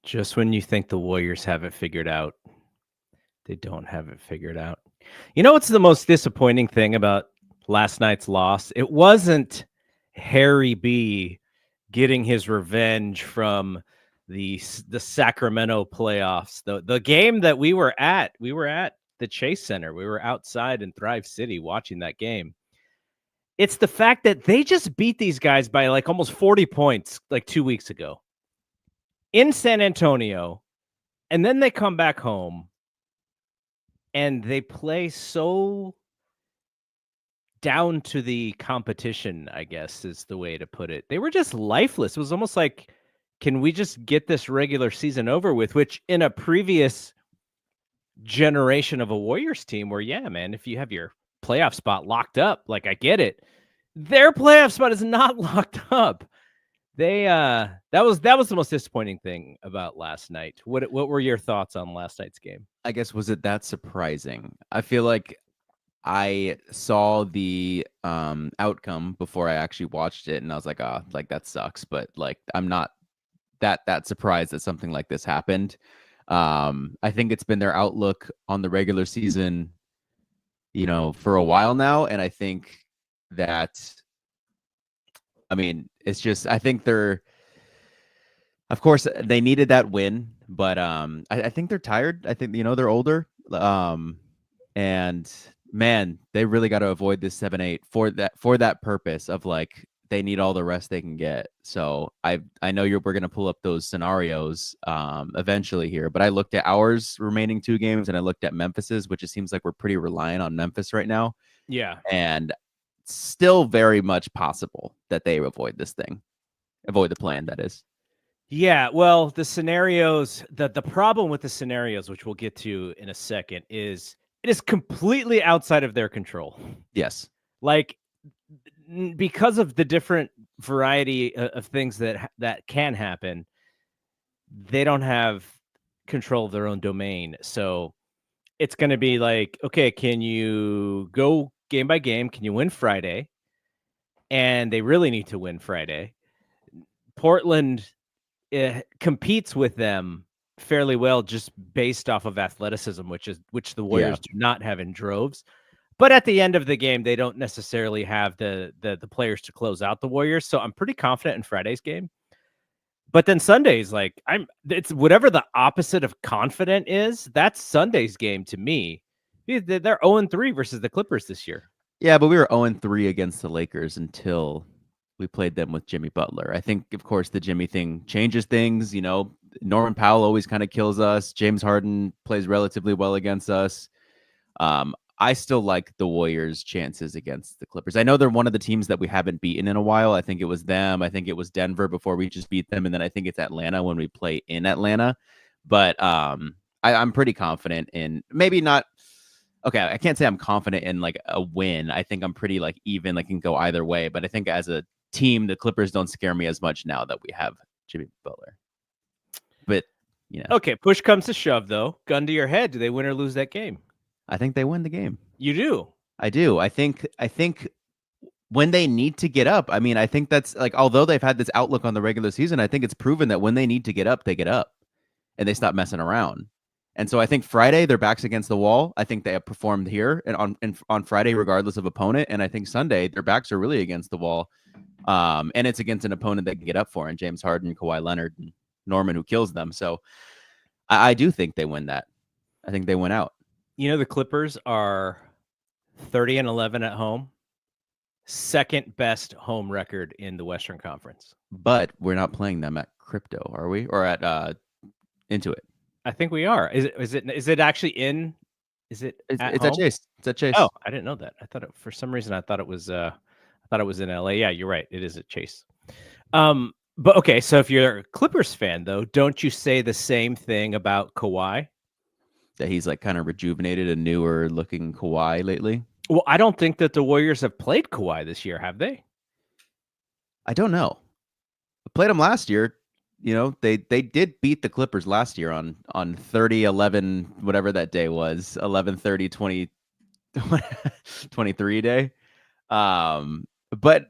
Just when you think the Warriors have it figured out, they don't have it figured out. You know what's the most disappointing thing about last night's loss? It wasn't Harry B getting his revenge from the Sacramento playoffs. The game that we were at the Chase Center. We were outside in Thrive City watching that game. It's the fact that they just beat these guys by like almost 40 points like 2 weeks ago in San Antonio, and then they come back home and they play so down to the competition, I guess is the way to put it. They were just lifeless. It was almost like, can we just get this regular season over with? Which in a previous generation of a Warriors team where, yeah, man, if you have your playoff spot locked up, like I get it. Their playoff spot is not locked up. They that was the most disappointing thing about last night. What were your thoughts on last night's game? I guess, was it that surprising? I feel like I saw the outcome before I actually watched it, and I was like, oh, like that sucks. But like, I'm not that surprised that something like this happened. I think it's been their outlook on the regular season, for a while now, and I think that, I mean, it's just, I think they're, of course, they needed that win, but I think they're tired. I think they're older, and man, they really got to avoid this 7-8 for that purpose of like they need all the rest they can get. So I know we're gonna pull up those scenarios eventually here, but I looked at ours remaining 2 games and I looked at Memphis's, which it seems like we're pretty reliant on Memphis right now. Yeah, and still very much possible that they avoid the plan, that is. Yeah, well, the scenarios, the problem with the scenarios, which we'll get to in a second, is it is completely outside of their control. Yes. Like, because of the different variety of things that can happen, they don't have control of their own domain. So it's going to be like, okay, can you go game by game? Can you win Friday? And they really need to win Friday. Portland competes with them fairly well just based off of athleticism, which the Warriors do not have in droves. But at the end of the game, they don't necessarily have the players to close out the Warriors. So I'm pretty confident in Friday's game. But then Sunday's like, it's whatever the opposite of confident is. That's Sunday's game to me. They're 0-3 versus the Clippers this year. Yeah, but we were 0-3 against the Lakers until we played them with Jimmy Butler. I think, of course, the Jimmy thing changes things. Norman Powell always kind of kills us. James Harden plays relatively well against us. I still like the Warriors' chances against the Clippers. I know they're one of the teams that we haven't beaten in a while. I think it was them. I think it was Denver before we just beat them. And then I think it's Atlanta when we play in Atlanta. But I'm pretty confident in, maybe not. Okay, I can't say I'm confident in like a win. I think I'm pretty like even, like can go either way. But I think as a team, the Clippers don't scare me as much now that we have Jimmy Butler. But okay, push comes to shove, though. Gun to your head, do they win or lose that game? I think they win the game. You do? I do. I think when they need to get up, I mean, I think that's like, although they've had this outlook on the regular season, I think it's proven that when they need to get up, they get up and they stop messing around. And so I think Friday, their back's against the wall. I think they have performed here and on Friday, regardless of opponent. And I think Sunday, their backs are really against the wall. And it's against an opponent they can get up for, and James Harden, Kawhi Leonard, and Norman, who kills them. So I do think they win that. I think they win out. The Clippers are 30-11 at home. Second best home record in the Western Conference. But we're not playing them at Crypto, are we? Or at Intuit? I think we are. Is it actually in? Is it? It's at Chase. It's at Chase. Oh, I didn't know that. I thought it, for some reason I thought it was in LA. Yeah, you're right. It is at Chase. But okay, so if you're a Clippers fan, though, don't you say the same thing about Kawhi? That he's like kind of rejuvenated and newer looking Kawhi lately? Well, I don't think that the Warriors have played Kawhi this year, have they? I don't know. I played him last year. They did beat the Clippers last year on 30-11, whatever that day was, 11/30/20 23 day. But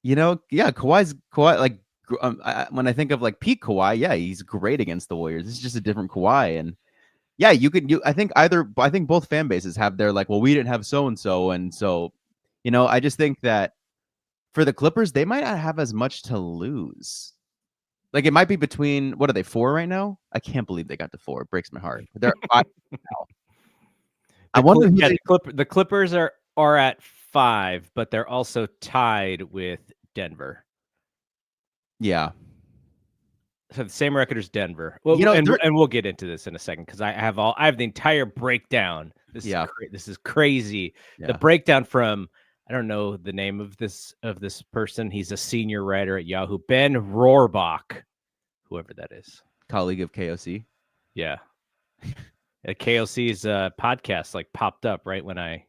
Kawhi, like when I think of like peak Kawhi, yeah, he's great against the Warriors. This is just a different Kawhi, and yeah, I think both fan bases have their like, well, we didn't have so and so, and so, I just think that for the Clippers, they might not have as much to lose. Like it might be between, what are they, 4 right now? I can't believe they got to 4. It breaks my heart. They're 5 now. I wonder who the Clippers are at 5, but they're also tied with Denver. Yeah. So the same record as Denver. Well, and we'll get into this in a second because I have the entire breakdown. This is crazy. Yeah. The breakdown from, I don't know the name of this person. He's a senior writer at Yahoo, Ben Rohrbach, whoever that is. Colleague of KOC. Yeah. KOC's podcast like popped up right when I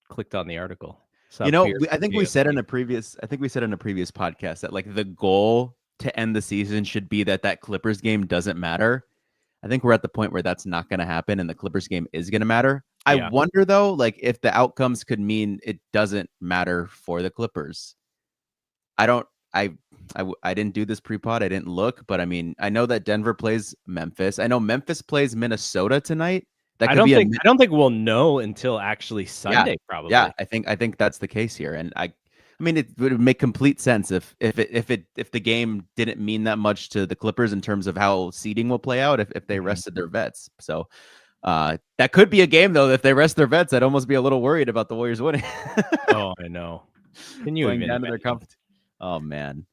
clicked on the article. I think we said in a previous podcast that like the goal to end the season should be that Clippers game doesn't matter. I think we're at the point where that's not going to happen and the Clippers game is going to matter. Yeah. I wonder though, like if the outcomes could mean it doesn't matter for the Clippers. I didn't do this pre-pod. I didn't look, but I mean, I know that Denver plays Memphis. I know Memphis plays Minnesota tonight. I don't think we'll know until actually Sunday. Yeah, probably. Yeah, I think that's the case here, and I mean, it would make complete sense if the game didn't mean that much to the Clippers in terms of how seeding will play out if they rested their vets. So that could be a game though. If they rest their vets, I'd almost be a little worried about the Warriors winning. Oh, I know. Can you even down to their Oh man.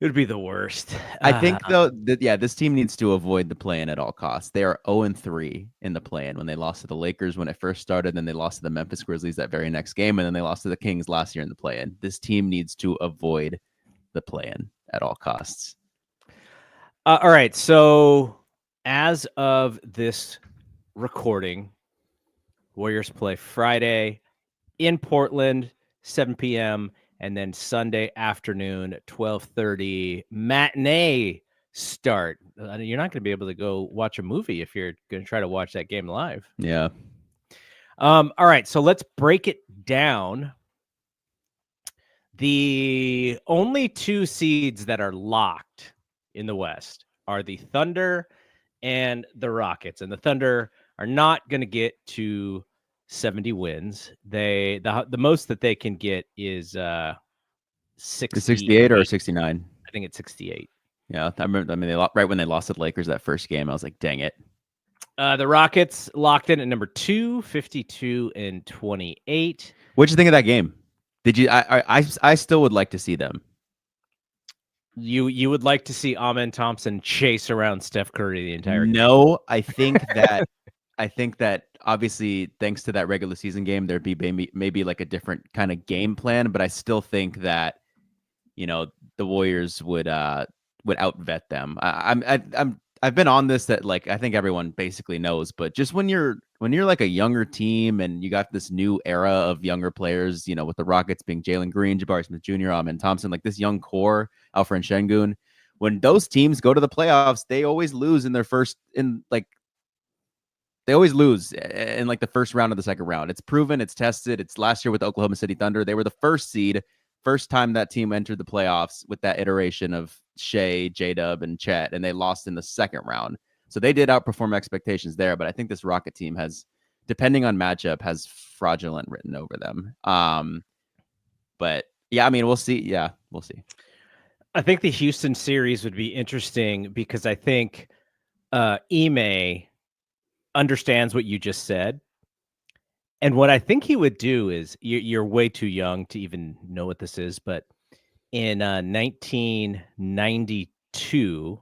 It would be the worst. I think though that this team needs to avoid the play-in at all costs. They are 0-3 in the play-in when they lost to the Lakers when it first started, then they lost to the Memphis Grizzlies that very next game, and then they lost to the Kings last year in the play-in. This team needs to avoid the play-in at all costs. All right. So as of this recording, Warriors play Friday in Portland, 7 p.m., and then Sunday afternoon, 12:30 matinee start. You're not going to be able to go watch a movie if you're going to try to watch that game live. Yeah. All right, so let's break it down. The only 2 seeds that are locked in the West are the Thunder and the Rockets, and the Thunder are not going to get to 70 wins. The most that they can get is 68 or 69. I think it's 68. Yeah, I remember. I mean, right when they lost to the Lakers that first game, I was like, "Dang it!" The Rockets locked in at number 2, 52-28. What'd you think of that game? Did you? I still would like to see them. You would like to see Amen Thompson chase around Steph Curry the entire game? No, I think that obviously thanks to that regular season game, there'd be maybe like a different kind of game plan, but I still think that the Warriors would outvet them. I've been on this that like I think everyone basically knows, but just when you're like a younger team and you got this new era of younger players, with the Rockets being Jalen Green, Jabari Smith Jr., Amen Thompson, like this young core, Alfred Şengün, when those teams go to the playoffs, they always lose in their they always lose in like the first round of the second round. It's proven, it's tested. It's last year with the Oklahoma City Thunder. They were the first seed, first time that team entered the playoffs with that iteration of Shea, J-Dub, and Chet, and they lost in the second round. So they did outperform expectations there, but I think this Rocket team has, depending on matchup, has fraudulent written over them. But yeah, I mean, we'll see. Yeah, we'll see. I think the Houston series would be interesting because I think Ime understands what you just said. And what I think he would do is, you're way too young to even know what this is, but in 1992,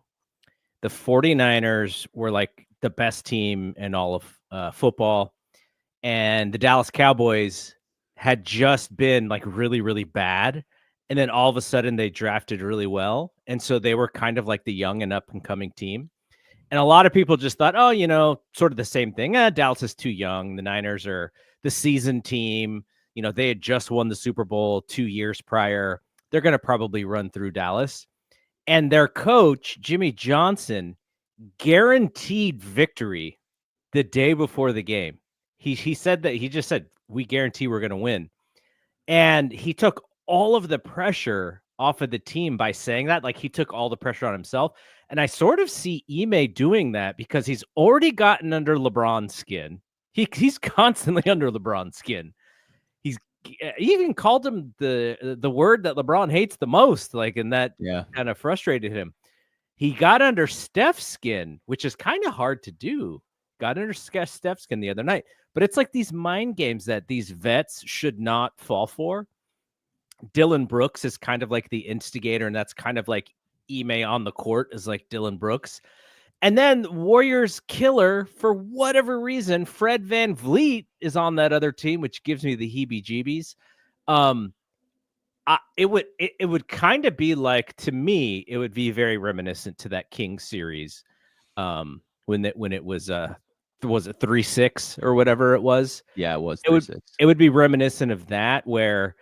the 49ers were like the best team in all of football. And the Dallas Cowboys had just been like really, really bad. And then all of a sudden they drafted really well. And so they were kind of like the young and up and coming team. And a lot of people just thought, sort of the same thing. Dallas is too young. The Niners are the seasoned team. They had just won the Super Bowl 2 years prior. They're going to probably run through Dallas. And their coach, Jimmy Johnson, guaranteed victory the day before the game. He said that, he just said, we guarantee we're going to win. And he took all of the pressure off of the team by saying that. Like, he took all the pressure on himself. And I sort of see Ime doing that because he's already gotten under LeBron's skin. He's constantly under LeBron's skin. He even called him the word that LeBron hates the most, like, and that kind of frustrated him. He got under Steph's skin, which is kind of hard to do. Got under Steph's skin the other night. But it's like these mind games that these vets should not fall for. Dylan Brooks is kind of like the instigator, and that's kind of like Ime on the court is like Dylan Brooks. And then Warriors killer, for whatever reason, Fred VanVleet is on that other team, which gives me the heebie-jeebies. It would kind of be like, to me, it would be very reminiscent to that Kings series when it was it 3-6 or whatever it was? Yeah, it was 3-6. It would be reminiscent of that, where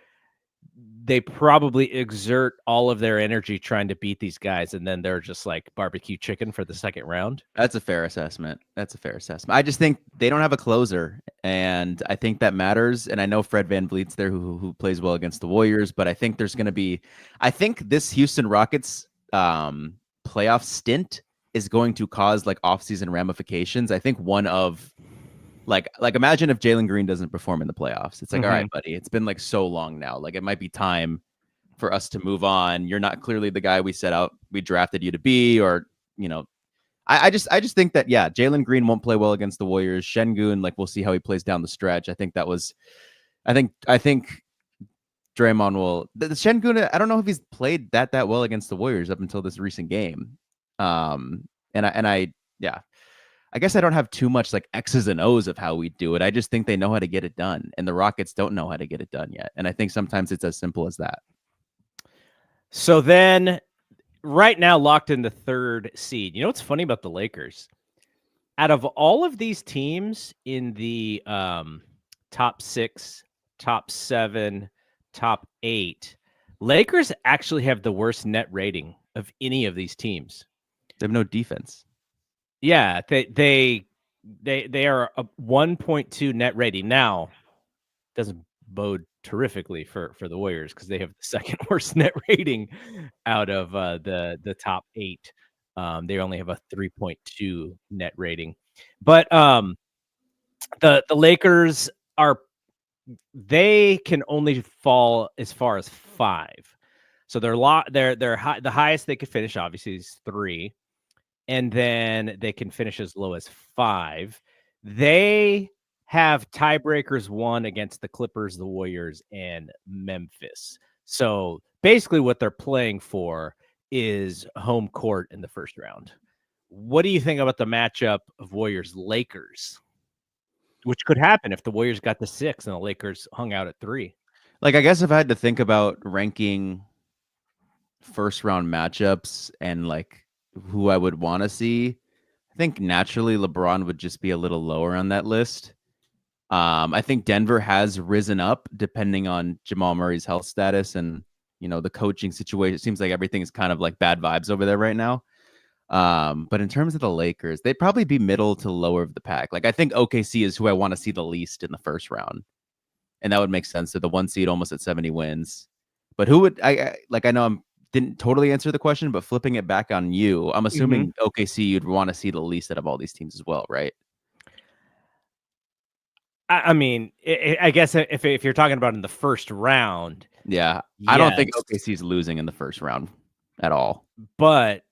they probably exert all of their energy trying to beat these guys, and then they're just like barbecue chicken for the second round. That's a fair assessment. I just think they don't have a closer, and I think that matters. And I know Fred VanVleet's there who plays well against the Warriors, but I think there's going to be, I think this Houston Rockets playoff stint is going to cause like offseason ramifications. I think one of like imagine if Jalen Green doesn't perform in the playoffs. It's like, all right, buddy, it's been like so long now. Like, it might be time for us to move on. You're not clearly the guy we drafted you to be, or, you know, I just think that, yeah, Jalen Green won't play well against the Warriors. Şengün, like, we'll see how he plays down the stretch. I think Draymond will. The Şengün, I don't know if he's played that well against the Warriors up until this recent game. I guess I don't have too much like X's and O's of how we do it. I just think they know how to get it done, and the Rockets don't know how to get it done yet. And I think sometimes it's as simple as that. So then, right now, locked in the 3rd seed. You know what's funny about the Lakers? Out of all of these teams in the top 6, top 7, top 8, Lakers actually have the worst net rating of any of these teams. They have no defense. Yeah, they are a 1.2 net rating. Now, doesn't bode terrifically for the Warriors because they have the second worst net rating out of the top 8. They only have a 3.2 net rating. But the Lakers they can only fall as far as 5. So they're high, the highest they could finish obviously is 3. And then they can finish as low as 5. They have tiebreakers 1 against the Clippers, the Warriors, and Memphis. So basically what they're playing for is home court in the first round. What do you think about the matchup of Warriors-Lakers? Which could happen if the Warriors got the 6 and the Lakers hung out at 3. Like, I guess if I had to think about ranking first round matchups and like who I would want to see, I think naturally LeBron would just be a little lower on that list. I think Denver has risen up depending on Jamal Murray's health status and, you know, the coaching situation. It seems like everything is kind of like bad vibes over there right now. But in terms of the Lakers, they'd probably be middle to lower of the pack. Like, I think OKC is who I want to see the least in the first round. And that would make sense. They're the 1 seed almost at 70 wins. But who would I know I'm didn't totally answer the question, but flipping it back on you, I'm assuming OKC you'd want to see the least out of all these teams as well, right? I mean, I guess if you're talking about in the first round, yeah, yes. I don't think OKC's losing in the first round at all. But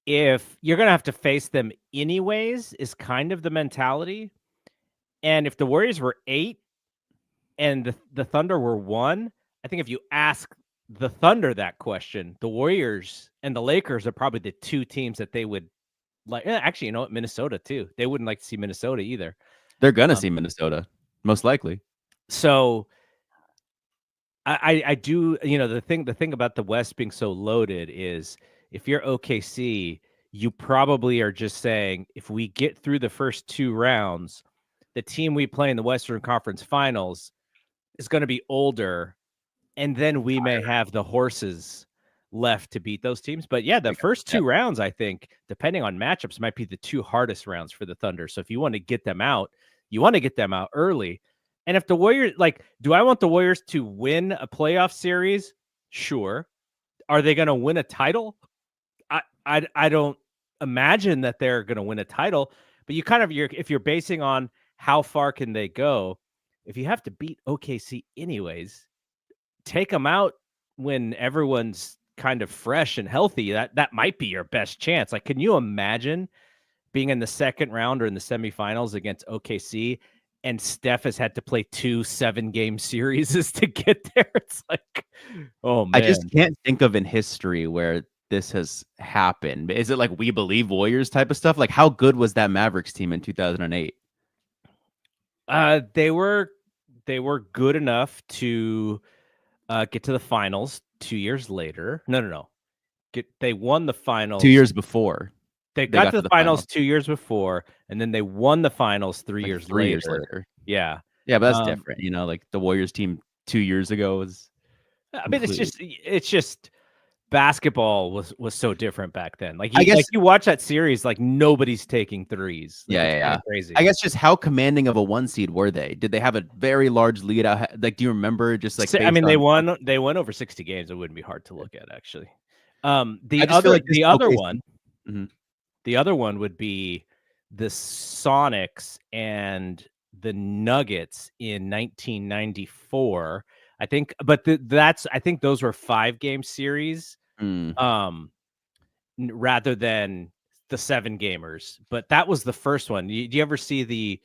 if you're gonna have to face them anyways, is kind of the mentality. And if the Warriors were 8 and the Thunder were 1, I think if you ask the Thunder that question, the Warriors and the Lakers are probably the 2 teams that they would like. Actually, you know what? Minnesota too. They wouldn't like to see Minnesota either. They're gonna see Minnesota, most likely. So I do, you know, the thing about the West being so loaded is if you're OKC, you probably are just saying, if we get through the first 2 rounds, the team we play in the Western Conference Finals is going to be older. And then we may have the horses left to beat those teams. But yeah, the first 2 rounds, I think, depending on matchups, might be the 2 hardest rounds for the Thunder. So if you want to get them out, you want to get them out early. And if the Warriors, like, do I want the Warriors to win a playoff series Sure. Are they going to win a title? I don't imagine that they're going to win a title, but you kind of if you're basing on how far can they go, if you have to beat OKC anyways, take them out when everyone's kind of fresh and healthy. That might be your best chance. Like, can you imagine being in the second round or in the semifinals against OKC and Steph has had to play 2 7-game series to get there? It's like, oh I just man. can't think of in history where this has happened. Is it like We Believe Warriors type of stuff? Like, how good was that Mavericks team in 2008? They were good enough to get to the finals 2 years later. No. They won the 2 finals. years before. They They got got to to the the finals finals. 2 years before, and then they won the finals 3 Like years 3 years later. later. Yeah. Yeah, but that's Um, different. You know, like the Warriors team 2 years ago was I mean, completely. it's just basketball was so different back then. Like I guess. you watch that series, like nobody's taking threes. Like Yeah, it's yeah, kind yeah. of crazy. I guess just how commanding of a 1 seed were they? Did they have a very large lead out? Like, do you remember just like I based mean, on? they won over 60 games. It wouldn't be hard to look at actually. I just feel like this The other OKC. one Mhm. The other one would be the Sonics and the Nuggets in 1994. I think, but I think those were 5-game series, Mm. rather than the 7-gamers. But that was the first one. Do you ever see the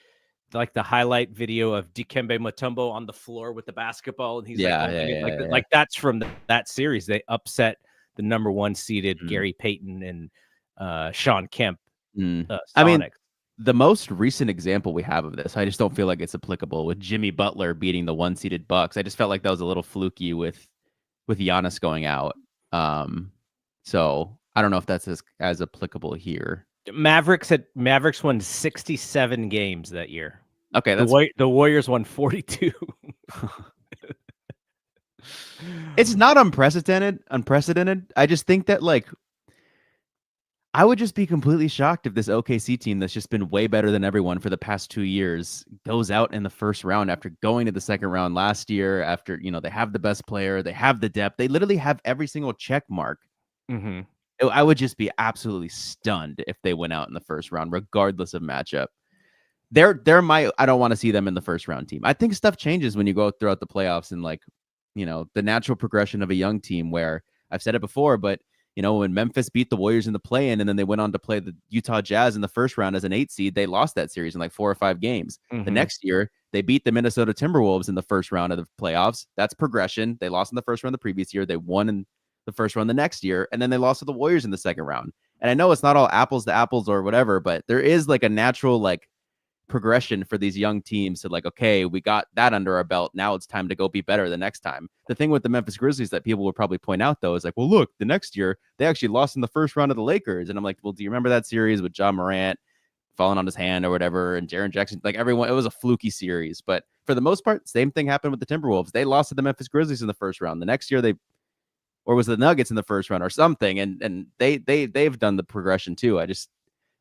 highlight video of Dikembe Mutombo on the floor with the basketball and he's like Yeah, holding yeah, it yeah, yeah. like that's from that series. They upset the number 1 seeded Mm. Gary Payton and Sean Kemp Mm. I mean, Sonics. the most recent example we have of this, I just don't feel like it's applicable with Jimmy Butler beating the 1 seeded Bucks. I just felt like that was a little fluky with Giannis going out. So I don't know if that's as applicable here. Mavericks won 67 games that year. Okay, that's The Warriors won 42. it's not unprecedented. I just think that like I would just be completely shocked if this OKC team that's just been way better than everyone for the past 2 years goes out in the first round after going to the second round last year, after, they have the best player, they have the depth, they literally have every single check mark. Mm-hmm. I would just be absolutely stunned if they went out in the first round, regardless of matchup. I don't want to see them in the first round team. I think stuff changes when you go throughout the playoffs and like, the natural progression of a young team where I've said it before, but when Memphis beat the Warriors in the play-in and then they went on to play the Utah Jazz in the first round as an 8 seed, they lost that series in like 4 or 5 games. Mm-hmm. The next year, they beat the Minnesota Timberwolves in the first round of the playoffs. That's progression. They lost in the first round the previous year. They won in the first round the next year, and then they lost to the Warriors in the second round. And I know it's not all apples to apples or whatever, but there is like a natural like progression for these young teams to like, okay, we got that under our belt. Now it's time to go be better the next time. The thing with the Memphis Grizzlies that people would probably point out though is like, well, look, the next year they actually lost in the first round of the Lakers. And I'm like, well, do you remember that series with John Morant falling on his hand or whatever? And Jaren Jackson, like everyone, it was a fluky series. But for the most part, same thing happened with the Timberwolves. They lost to the Memphis Grizzlies in the first round. The next year or was the Nuggets in the first round or something. And they've done the progression too.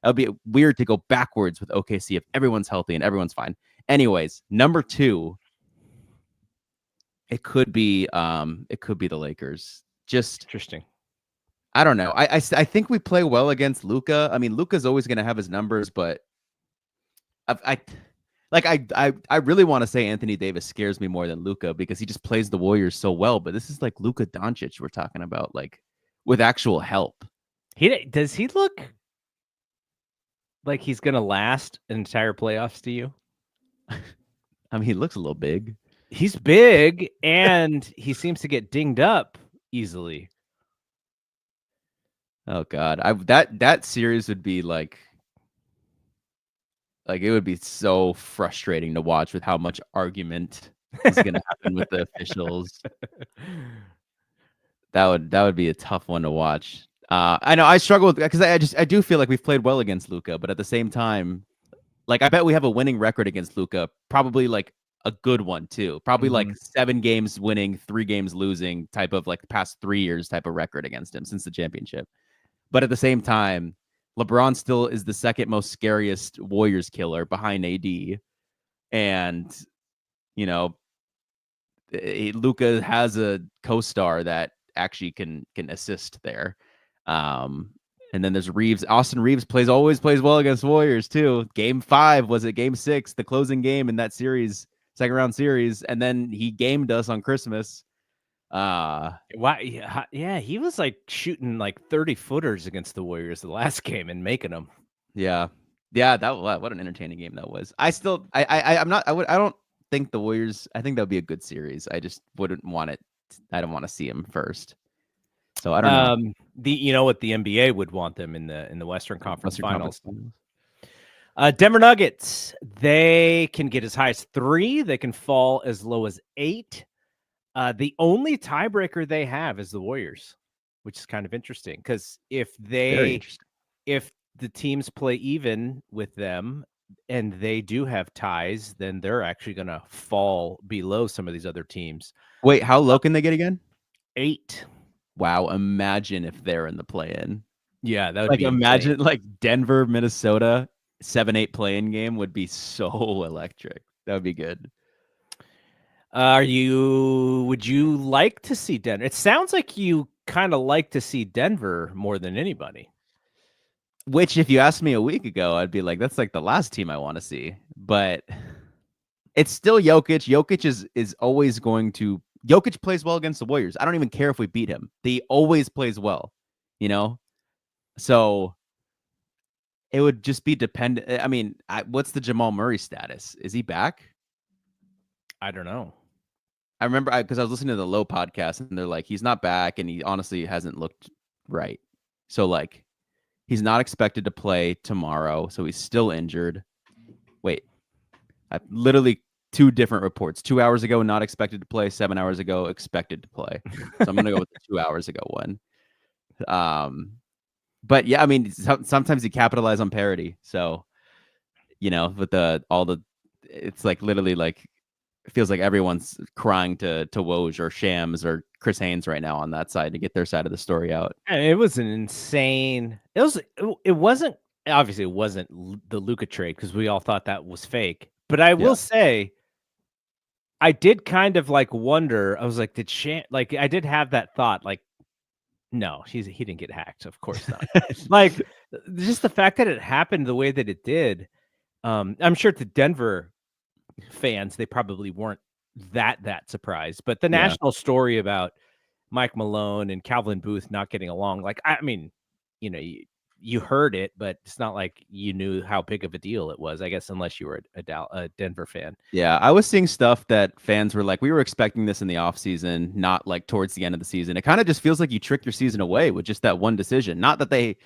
That would be weird to go backwards with OKC if everyone's healthy and everyone's fine. Anyways, number 2, it could be the Lakers. Just Interesting. I don't know. I think we play well against Luka. I mean, Luka's always going to have his numbers, but I really want to say Anthony Davis scares me more than Luka because he just plays the Warriors so well. But this is like Luka Doncic we're talking about, like with actual help. Does he look like he's gonna last an entire playoffs to you? I mean, he looks a little big. He's big and he seems to get dinged up easily. Oh God, that series would be like it would be so frustrating to watch with how much argument is going to happen with the officials. That would be a tough one to watch. I know I struggle with because I do feel like we've played well against Luka, but at the same time, like I bet we have a winning record against Luka, probably like a good one too. Probably like 7 games winning, 3 games losing type of like past 3 years type of record against him since the championship. But at the same time, LeBron still is the second most scariest Warriors killer behind AD. And, Luka has a co-star that actually can assist there. And then there's Reeves. Austin Reeves always plays well against Warriors too. Game 5 was it Game 6, the closing game in that series, second round series, and then he gamed us on Christmas. Wow, yeah, he was like shooting like 30-footers against the Warriors the last game and making them. Yeah, what an entertaining game that was. I don't think the Warriors. I think that would be a good series. I just wouldn't want it. I don't want to see him first. So I don't know. You know what, the NBA would want them in the Western Conference Finals. Finals. Denver Nuggets, they can get as high as 3. They can fall as low as 8. The only tiebreaker they have is the Warriors, which is kind of interesting because if the teams play even with them and they do have ties, then they're actually going to fall below some of these other teams. Wait, how low can they get again? 8. Wow, imagine if they're in the play-in. Yeah, that would be imagine insane. like Denver, Minnesota 7-8 play-in game would be so electric. That would be good. Would you like to see Denver? It sounds like you kind of like to see Denver more than anybody. Which, if you asked me a week ago, I'd be like, that's like the last team I want to see. But it's still Jokic. Jokic is always going to. Jokic plays well against the Warriors. I don't even care if we beat him. He always plays well, you know? So it would just be dependent. I mean, what's the Jamal Murray status? Is he back? I don't know. I remember because I was listening to the Low podcast and they're like, he's not back and he honestly hasn't looked right. So like, he's not expected to play tomorrow. So he's still injured. Wait, I literally 2 different reports. 2 hours ago, not expected to play. 7 hours ago, expected to play. So I'm going to go with the 2 hours ago one. But yeah, I mean, sometimes you capitalize on parity. So, with it's like literally like, it feels like everyone's crying to Woj or Shams or Chris Haynes right now on that side to get their side of the story out. And it was an insane. It wasn't obviously it wasn't the Luka trade because we all thought that was fake. But I will say, I did kind of like wonder. I was like, I did have that thought. Like, no, he didn't get hacked. Of course not. Like, just the fact that it happened the way that it did. I'm sure to Denver fans, they probably weren't that surprised. But the national story about Mike Malone and Calvin Booth not getting along, like, I mean, you heard it, but it's not like you knew how big of a deal it was, I guess, unless you were a Denver fan. Yeah, I was seeing stuff that fans were like, we were expecting this in the offseason, not like towards the end of the season. It kind of just feels like you tricked your season away with just that one decision. Not that they,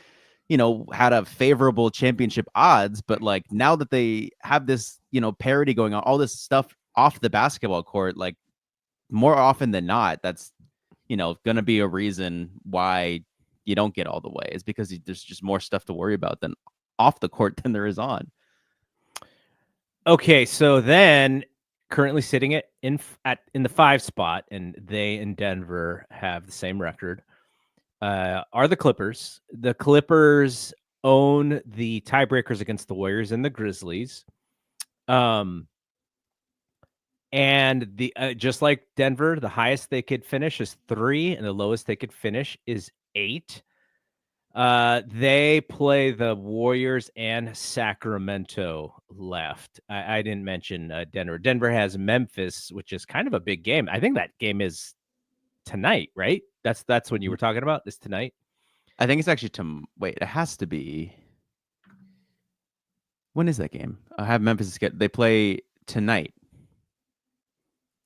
had a favorable championship odds, but like now that they have this, parity going on, all this stuff off the basketball court, like more often than not, that's, going to be a reason why you don't get all the way is because there's just more stuff to worry about than off the court than there is on. Okay, so then currently sitting in the 5 spot, and they in Denver have the same record, are the Clippers. The Clippers own the tiebreakers against the Warriors and the Grizzlies. And the just like Denver, the highest they could finish is 3, and the lowest they could finish is 8. They play the Warriors and Sacramento left. I didn't mention Denver. Denver has Memphis, which is kind of a big game. I think that game is tonight, right? That's what you were talking about. Is tonight? I think it's actually wait. It has to be. When is that game? I have Memphis. They play tonight.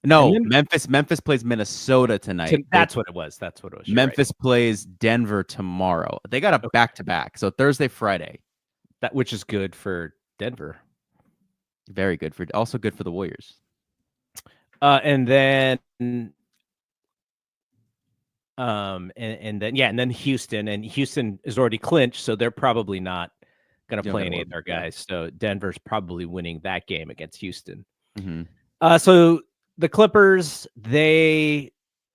No, Memphis plays Minnesota tonight. That's what it was. Memphis plays Denver tomorrow. They got a back-to-back, so Thursday, Friday. Which is good for Denver. Very good also good for the Warriors. And then Houston, and Houston is already clinched, so they're probably not going to play any of their guys. So Denver's probably winning that game against Houston. Mm-hmm. So the Clippers, bad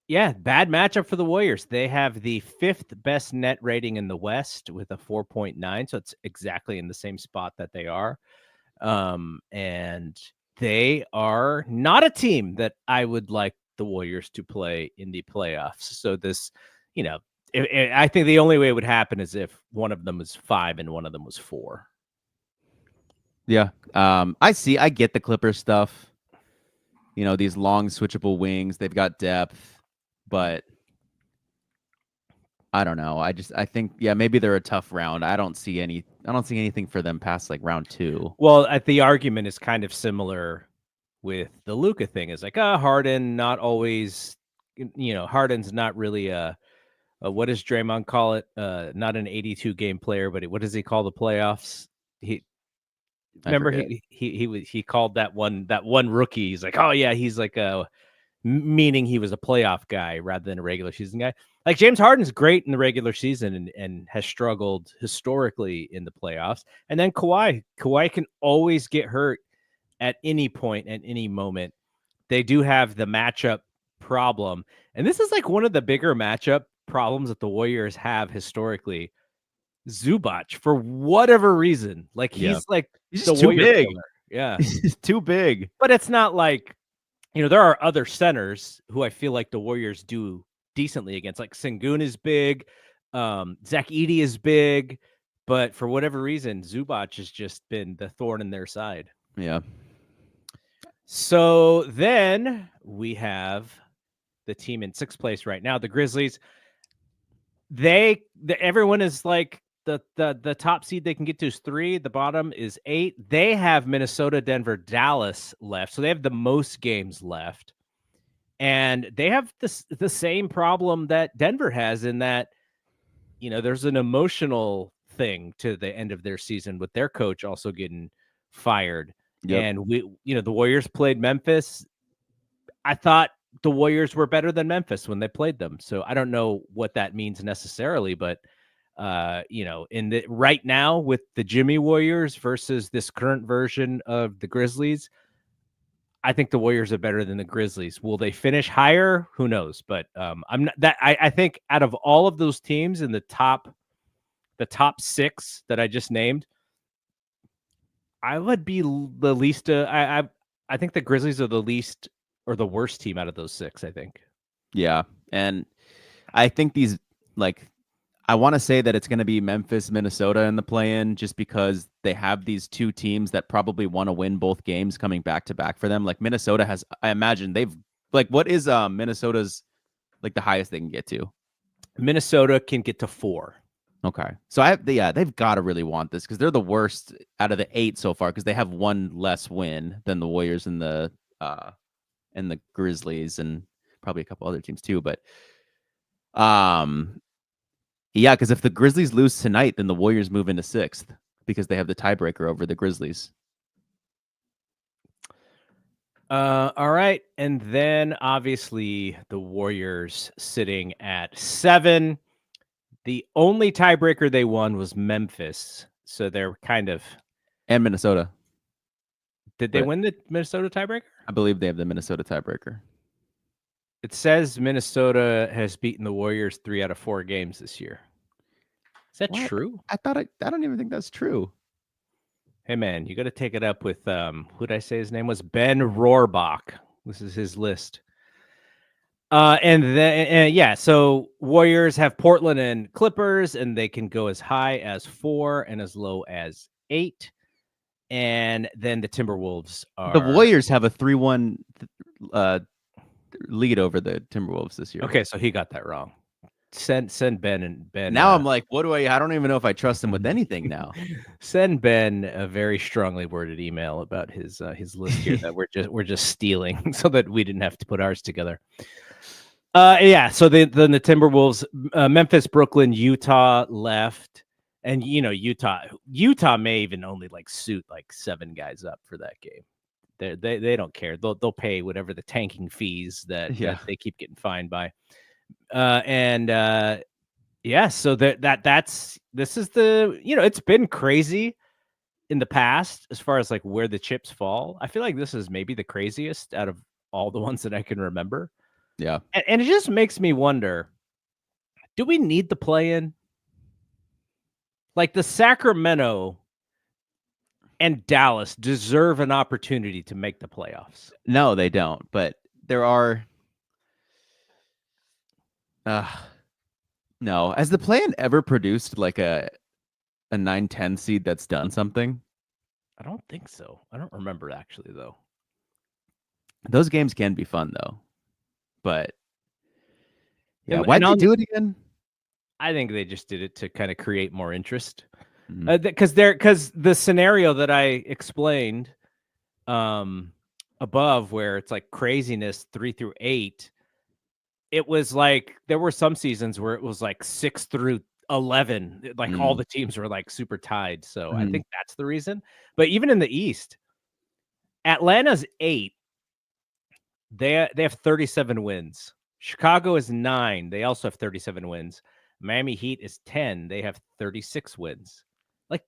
matchup for the Warriors. They have the 5th best net rating in the West with a 4.9, so it's exactly in the same spot that they are. And they are not a team that I would like the Warriors to play in the playoffs. So this, I think the only way it would happen is if one of them was 5 and one of them was 4. Yeah. I get the Clippers stuff. These long switchable wings, they've got depth, but I don't know. I think maybe they're a tough round. I don't see anything for them past like round 2. Well, the argument is kind of similar with the Luka thing. Is like, Harden not always, Harden's not really what does Draymond call it? Not an 82 game player, but what does he call the playoffs? He called that one rookie. He's like, oh yeah, he's like meaning he was a playoff guy rather than a regular season guy. Like James Harden's great in the regular season and has struggled historically in the playoffs. And then Kawhi can always get hurt at any point, at any moment. They do have the matchup problem. And this is like one of the bigger matchup problems that the Warriors have historically. Zubac, for whatever reason, like he's just the too Warrior big. killer. Yeah. He's too big. But it's not like, there are other centers who I feel like the Warriors do decently against. Like Sengun is big, Zach Edey is big, but for whatever reason, Zubac has just been the thorn in their side. Yeah. So then we have the team in 6th place right now, the Grizzlies. Everyone is like the top seed they can get to is 3. The bottom is 8. They have Minnesota, Denver, Dallas left, so they have the most games left, and they have the same problem that Denver has in that there's an emotional thing to the end of their season with their coach also getting fired. Yep. And the Warriors played Memphis. I thought the Warriors were better than Memphis when they played them, so I don't know what that means necessarily, but right now with the Jimmy Warriors versus this current version of the Grizzlies, I think the Warriors are better than the Grizzlies. Will they finish higher? Who knows? But I'm not that. I think out of all of those teams in the top 6 that I just named, I would be the least. I think the Grizzlies are the least or the worst team out of those 6. I think. Yeah, and I think I want to say that it's going to be Memphis, Minnesota in the play-in just because they have these 2 teams that probably want to win both games coming back to back for them. Like Minnesota has, I imagine they've what is Minnesota's the highest they can get to? Minnesota can get to 4. Okay. So they've got to really want this because they're the worst out of the 8 so far because they have 1 less win than the Warriors and the Grizzlies and probably a couple other teams too. But yeah, because if the Grizzlies lose tonight, then the Warriors move into 6th because they have the tiebreaker over the Grizzlies. All right. And then obviously the Warriors sitting at 7. The only tiebreaker they won was Memphis. So they're kind of. And Minnesota. Did they win the Minnesota tiebreaker? I believe they have the Minnesota tiebreaker. It says Minnesota has beaten the Warriors 3 out of 4 games this year. Is that true? I don't even think that's true. Hey man, you got to take it up with who did I say his name was? Ben Rohrbach. This is his list. And then so Warriors have Portland and Clippers, and they can go as high as 4 and as low as 8. And then the Timberwolves are. The Warriors have a 3-1 lead over the Timberwolves this year. Okay, so he got that wrong. Send Ben and Ben. Now I'm like, what do I don't even know if I trust him with anything now. Send Ben a very strongly worded email about his list here that we're just stealing so that we didn't have to put ours together. So then the Timberwolves, Memphis, Brooklyn, Utah left, and Utah may even only suit 7 guys up for that game. They don't care. They'll pay whatever the tanking fees that they keep getting fined by. So this is the it's been crazy in the past as far as where the chips fall. I feel like this is maybe the craziest out of all the ones that I can remember. Yeah. And it just makes me wonder, do we need the play-in? The Sacramento and Dallas deserve an opportunity to make the playoffs. No, they don't. But there are No. Has the plan ever produced like a 9-10 seed that's done something? I don't think so. I don't remember actually though. Those games can be fun though. But yeah, And why'd they on do it again? I think they just did it to kind of create more interest. Mhm. Because the scenario that I explained um above where it's like craziness 3 through 8, it was like there were some seasons where it was like 6 through 11, like all Mm. the teams were like super tied. So I Mhm. think that's the reason. But even in the East, Atlanta's 8. They have 37 wins. Chicago is 9. They also have 37 wins. Miami Heat is 10. They have 36 wins. Like,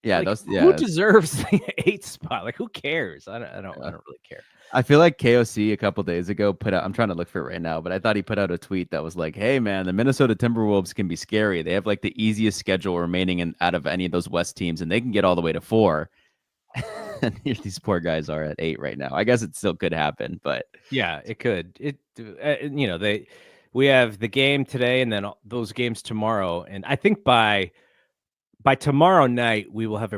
Yeah, like those who yeah. deserves the 8th spot? Like, who cares? I Yeah. don't really care. I feel like KOC a couple days ago put out, I'm trying to look for it right now, but I thought he put out a tweet that was like, "Hey man, the Minnesota Timberwolves can be scary. They have like the easiest schedule remaining out of any of those West teams, and they can get all the way to 4." And here these poor guys are at 8 right now. I guess it still could happen, but Yeah, it could. We have the game today and then those games tomorrow, and I think by tomorrow night we will have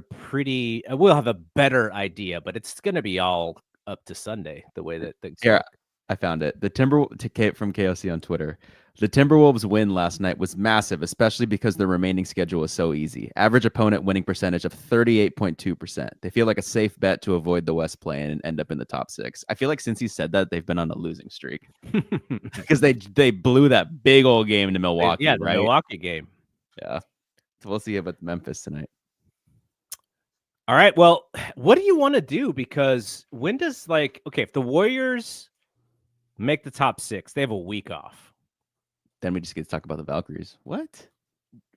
we'll have a better idea, but it's going to be all up to Sunday the way that things here look. I found it. From KOC on Twitter. The Timberwolves win last night was massive, especially because the remaining schedule was so easy. Average opponent winning percentage of 38.2%. They feel like a safe bet to avoid the West play and end up in the top 6. I feel like since he said that, they've been on a losing streak because they blew that big old game to Milwaukee, Yeah, the right? Milwaukee game. Yeah. So we'll see about Memphis tonight. All right. Well, what do you want to do? Because when does if the Warriors make the top 6, they have a week off. Then we just get to talk about the Valkyries. What?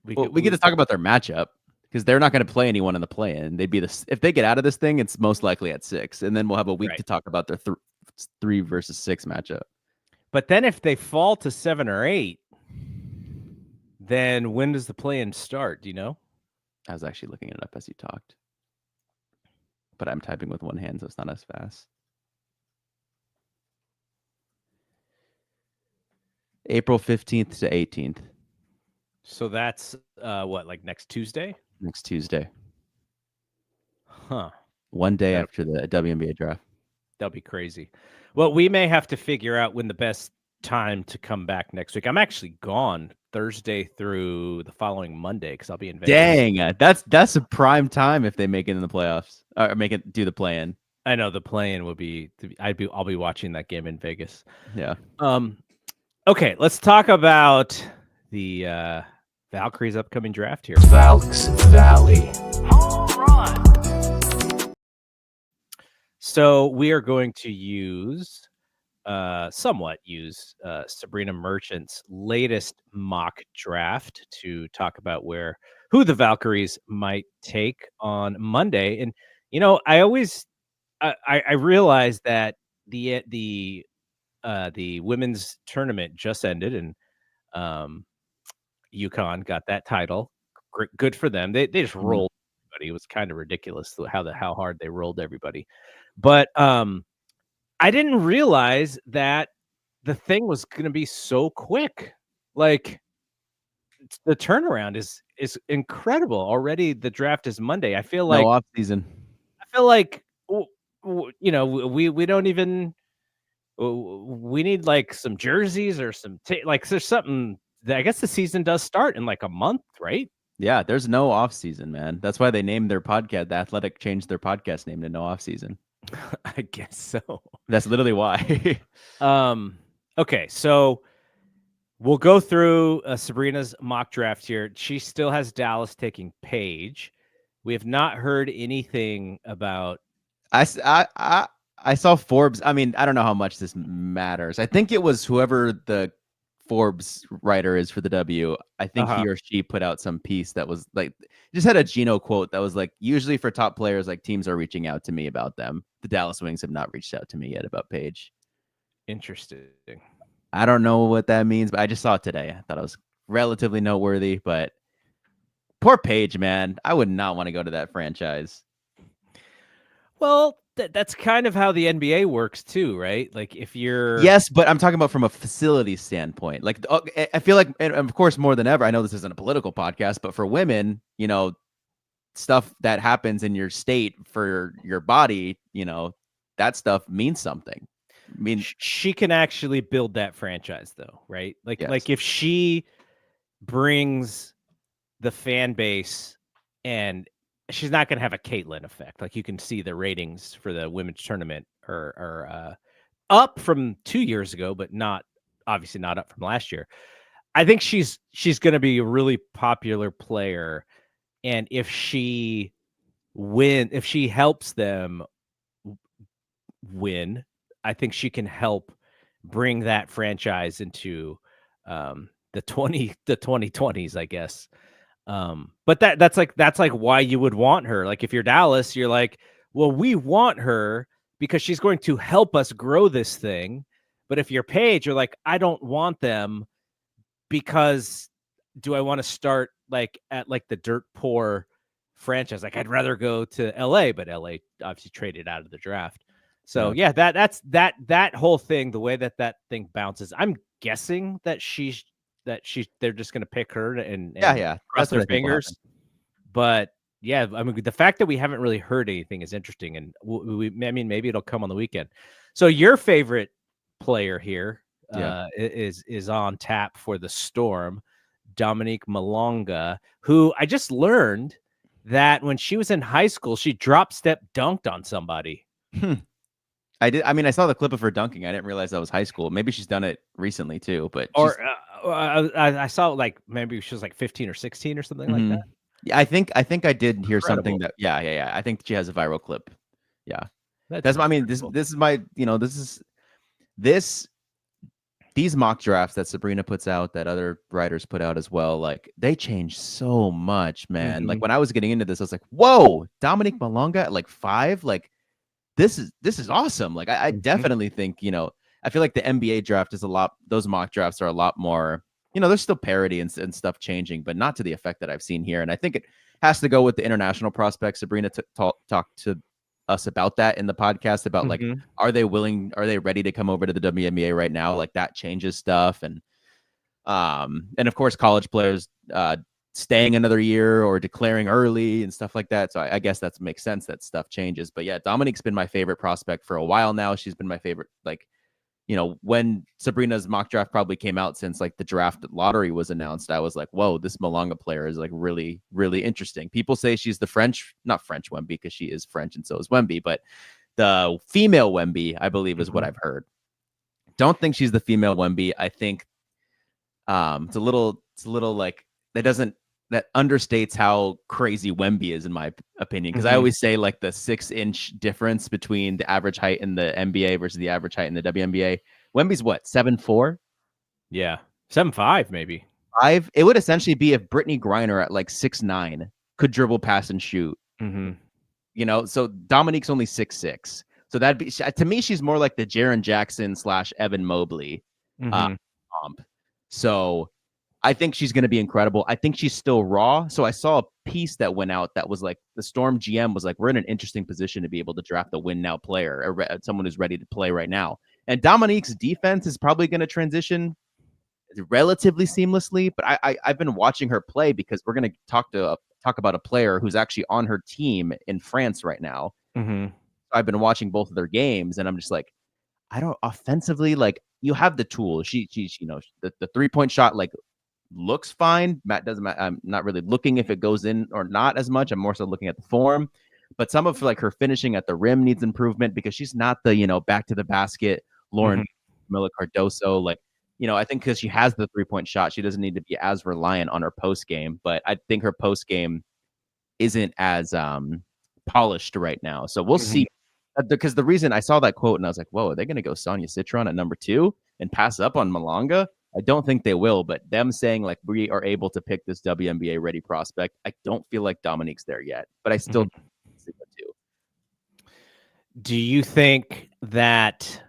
We Well, could we get to talk about their matchup because they're not going to play anyone in the play-in. They'd be if they get out of this thing, it's most likely at 6, and then we'll have a week right. to talk about their 3 versus 6 matchup. But then if they fall to 7 or 8, then when does the play-in start? Do you know? I was actually looking it up as you talked, but I'm typing with one hand, so it's not as fast. April 15th to 18th. So that's what, like next Tuesday? Next Tuesday. Huh. One day after the WNBA draft. That'll be crazy. Well, we may have to figure out when the best time to come back next week. I'm actually gone Thursday through the following Monday because I'll be in Vegas. Dang, that's a prime time if they make it in the playoffs or do the play-in. I know the play-in will be. I'll be watching that game in Vegas. Yeah. Okay, let's talk about the Valkyries upcoming draft here. Valks Valley. Home run. So we are going to somewhat use Sabrina Merchant's latest mock draft to talk about who the Valkyries might take on Monday. And I realized that the women's tournament just ended, and UConn got that title. Good for them. They just rolled everybody. It was kind of ridiculous how hard they rolled everybody. But I didn't realize that the thing was going to be so quick. Like the turnaround is incredible. Already the draft is Monday. I feel like no off season. I feel like we don't even we need like some jerseys or some like there's something that I guess the season does start in like a month, right? Yeah, there's no off season, man. That's why they named their podcast. The Athletic changed their podcast name to No Off Season. I guess so. That's literally why. Okay, so we'll go through Sabrina's mock draft here. She still has Dallas taking Paige. We have not heard anything about. I saw Forbes. I mean, I don't know how much this matters. I think it was whoever the Forbes writer is for the W. I think he or she put out some piece that was like, just had a Gino quote that was like, usually for top players, like teams are reaching out to me about them. The Dallas Wings have not reached out to me yet about Paige. Interesting. I don't know what that means, but I just saw it today. I thought it was relatively noteworthy, but poor Paige, man. I would not want to go to that franchise. Well, that's kind of how the NBA works too, right? Like if you're Yes, but I'm talking about from a facility standpoint. Like, I feel like, and of course, more than ever, I know this isn't a political podcast, but for women, stuff that happens in your state for your body, that stuff means something. I mean, she can actually build that franchise though, right? yes. Like if she brings the fan base, and she's not going to have a Caitlyn effect. Like you can see the ratings for the women's tournament are up from 2 years ago, but obviously not up from last year. I think she's going to be a really popular player, and if she helps them win, I think she can help bring that franchise into the 2020s, I guess. But that's like why you would want her. Like if you're Dallas, you're like, well, we want her because she's going to help us grow this thing. But if you're Paige, you're like, I don't want them because do I want to start like at like the dirt poor franchise? Like I'd rather go to LA, but LA obviously traded out of the draft. So yeah, that's that whole thing, the way that thing bounces. I'm guessing that they're just gonna pick her and cross their fingers. But yeah, I mean the fact that we haven't really heard anything is interesting, and I mean maybe it'll come on the weekend. So your favorite player here is on tap for the Storm, Dominique Malonga, who I just learned that when she was in high school, she drop step dunked on somebody. I did. I mean, I saw the clip of her dunking. I didn't realize that was high school. Maybe she's done it recently too. But I saw like maybe she was like 15 or 16 or something like that. Yeah, I think I did hear something that. Yeah. I think she has a viral clip. Yeah, that's. I mean, this is my. These mock drafts that Sabrina puts out, that other writers put out as well, like they change so much, man. Like when I was getting into this, I was like, whoa, Dominique Malonga at like 5, like this is awesome. Like I definitely think, I feel like the NBA draft is those mock drafts are a lot more, there's still parity and stuff changing, but not to the effect that I've seen here. And I think it has to go with the international prospects. Sabrina talked to us about that in the podcast about like, are they ready to come over to the WNBA right now? Like that changes stuff. And of course college players staying another year or declaring early and stuff like that. So I guess that makes sense that stuff changes. But yeah, Dominique's been my favorite prospect for a while now. She's been my favorite, like, when Sabrina's mock draft probably came out since like the draft lottery was announced, I was like, whoa, this Malonga player is like really, really interesting. People say she's the not French Wemby because she is French and so is Wemby, but the female Wemby, I believe, is what I've heard. Don't think she's the female Wemby. I think it's a little like that understates how crazy Wemby is in my opinion. Because I always say like the 6-inch difference between the average height in the NBA versus the average height in the WNBA. Wemby's what, 7'4"? Yeah, 7'5" maybe. 5. It would essentially be if Brittany Griner at like 6'9" could dribble, pass, and shoot. So Dominique's only 6'6". So that'd be, to me, she's more like the Jaren Jackson / Evan Mobley comp. So I think she's going to be incredible. I think she's still raw. So I saw a piece that went out that was like the Storm GM was like, we're in an interesting position to be able to draft a win now player, or someone who's ready to play right now. And Dominique's defense is probably going to transition relatively seamlessly. But I've been watching her play because we're going to talk about a player who's actually on her team in France right now. I've been watching both of their games, and I'm just like, I don't offensively, like you have the tools. She's the 3-point shot like looks fine. Matt doesn't. I'm not really looking if it goes in or not as much. I'm more so looking at the form. But some of like her finishing at the rim needs improvement because she's not the back to the basket Lauren Miller Cardoso. Like I think because she has the 3-point shot, she doesn't need to be as reliant on her post game. But I think her post game isn't as polished right now. So we'll see. Because the reason I saw that quote and I was like, whoa, are they going to go Sonia Citron at number 2 and pass up on Malonga? I don't think they will, but them saying like we are able to pick this WNBA ready prospect, I don't feel like Dominique's there yet, but I still see that too. Do you think that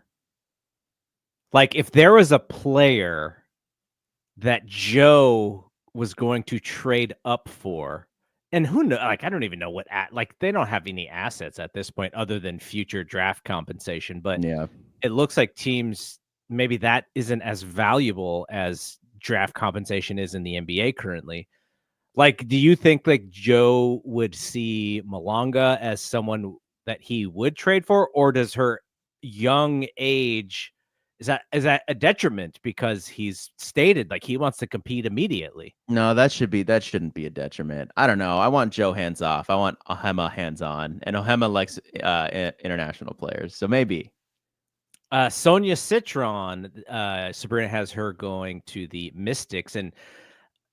like if there was a player that Joe was going to trade up for And who knows? Like, I don't even know what they don't have any assets at this point other than future draft compensation. But Yeah. it looks like teams maybe that isn't as valuable as draft compensation is in the NBA currently. Like, do you think like Joe would see Malonga as someone that he would trade for, or does her young age is that a detriment because he's stated like he wants to compete immediately? No, that shouldn't be a detriment. I don't know. I want Joe hands off. I want Ohema hands on, and Ohema likes international players, so maybe. Sonia Citron, Sabrina has her going to the Mystics, and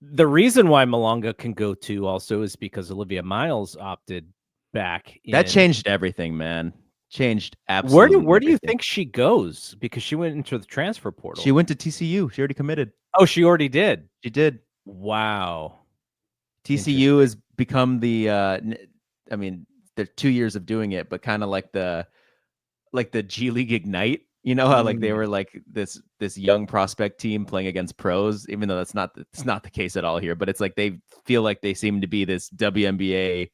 the reason why Malonga can go to also is because Olivia Miles opted back That in. changed everything, man. Changed Where do absolutely you everything. think she goes? Because she went into the transfer portal. She went to TCU. She already committed. Oh, she already did. She did. Wow. TCU has become the. I mean, they're 2 years of doing it, but kind of like the G League Ignite. You know how like they were like this young prospect team playing against pros, even though it's not the case at all here. But it's like they feel like they seem to be this WNBA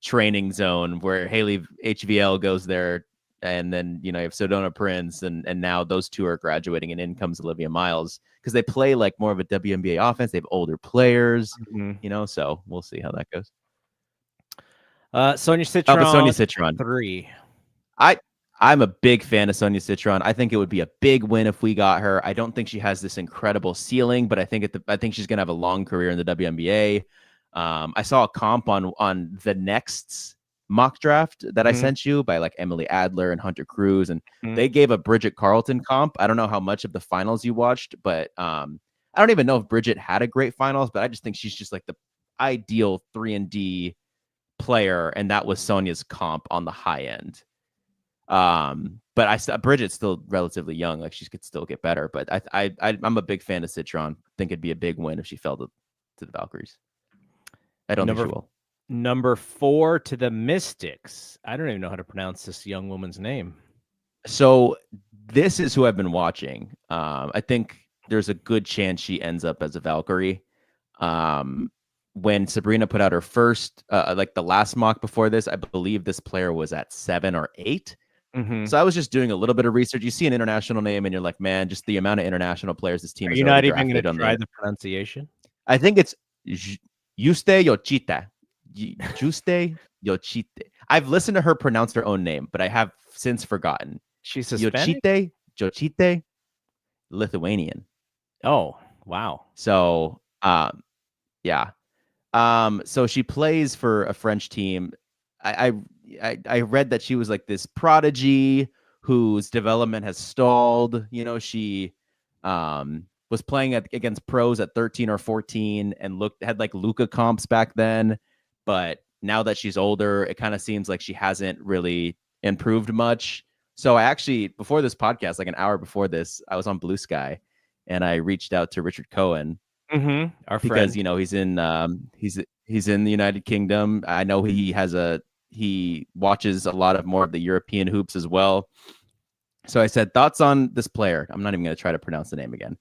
training zone where Haley HVL goes there, and then you have Sedona Prince, and now those two are graduating, and in comes Olivia Miles because they play like more of a WNBA offense. They have older players, so we'll see how that goes. Sonia Citron, but Sonia Citron 3. I'm a big fan of Sonia Citron. I think it would be a big win if we got her. I don't think she has this incredible ceiling, but I think she's going to have a long career in the WNBA. I saw a comp on the Next's mock draft that I sent you by like Emily Adler and Hunter Cruz, and they gave a Bridget Carlton comp. I don't know how much of the finals you watched, but I don't even know if Bridget had a great finals, but I just think she's just like the ideal 3-and-D player, and that was Sonia's comp on the high end. But Bridget's still relatively young, like she could still get better. But I'm a big fan of Citron. Think it'd be a big win if she fell to the Valkyries. I don't think she will. Number 4 to the Mystics. I don't even know how to pronounce this young woman's name. So this is who I've been watching. I think there's a good chance she ends up as a Valkyrie. When Sabrina put out her first, like the last mock before this, I believe this player was at 7 or 8. So I was just doing a little bit of research. You see an international name and you're like, man, just the amount of international players this team Are is. you not even going to try the pronunciation? I think it's Juste Yochita. Juste Yochite. I've listened to her pronounce her own name, but I have since forgotten. She's Hispanic? Yochite, Lithuanian. Oh, wow. So, yeah. So she plays for a French team. I read that she was like this prodigy whose development has stalled. She was playing against pros at 13 or 14 and had like Luka comps back then. But now that she's older, it kind of seems like she hasn't really improved much. So I actually, before this podcast, like an hour before this, I was on Blue Sky and I reached out to Richard Cohen. Our because friend. he's in the United Kingdom. I know he watches a lot of more of the European hoops as well. So I said, thoughts on this player? I'm not even going to try to pronounce the name again.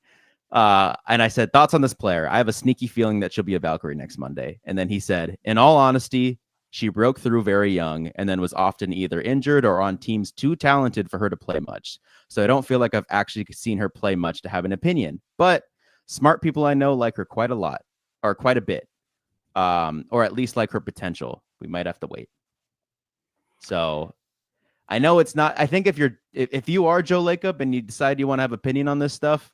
And I said, thoughts on this player? I have a sneaky feeling that she'll be a Valkyrie next Monday. And then he said, in all honesty, she broke through very young and then was often either injured or on teams too talented for her to play much. So I don't feel like I've actually seen her play much to have an opinion. But smart people I know like her quite a lot, or quite a bit, or at least like her potential. We might have to wait. So I know it's not. I think if you are Joe Lacob and you decide you want to have opinion on this stuff,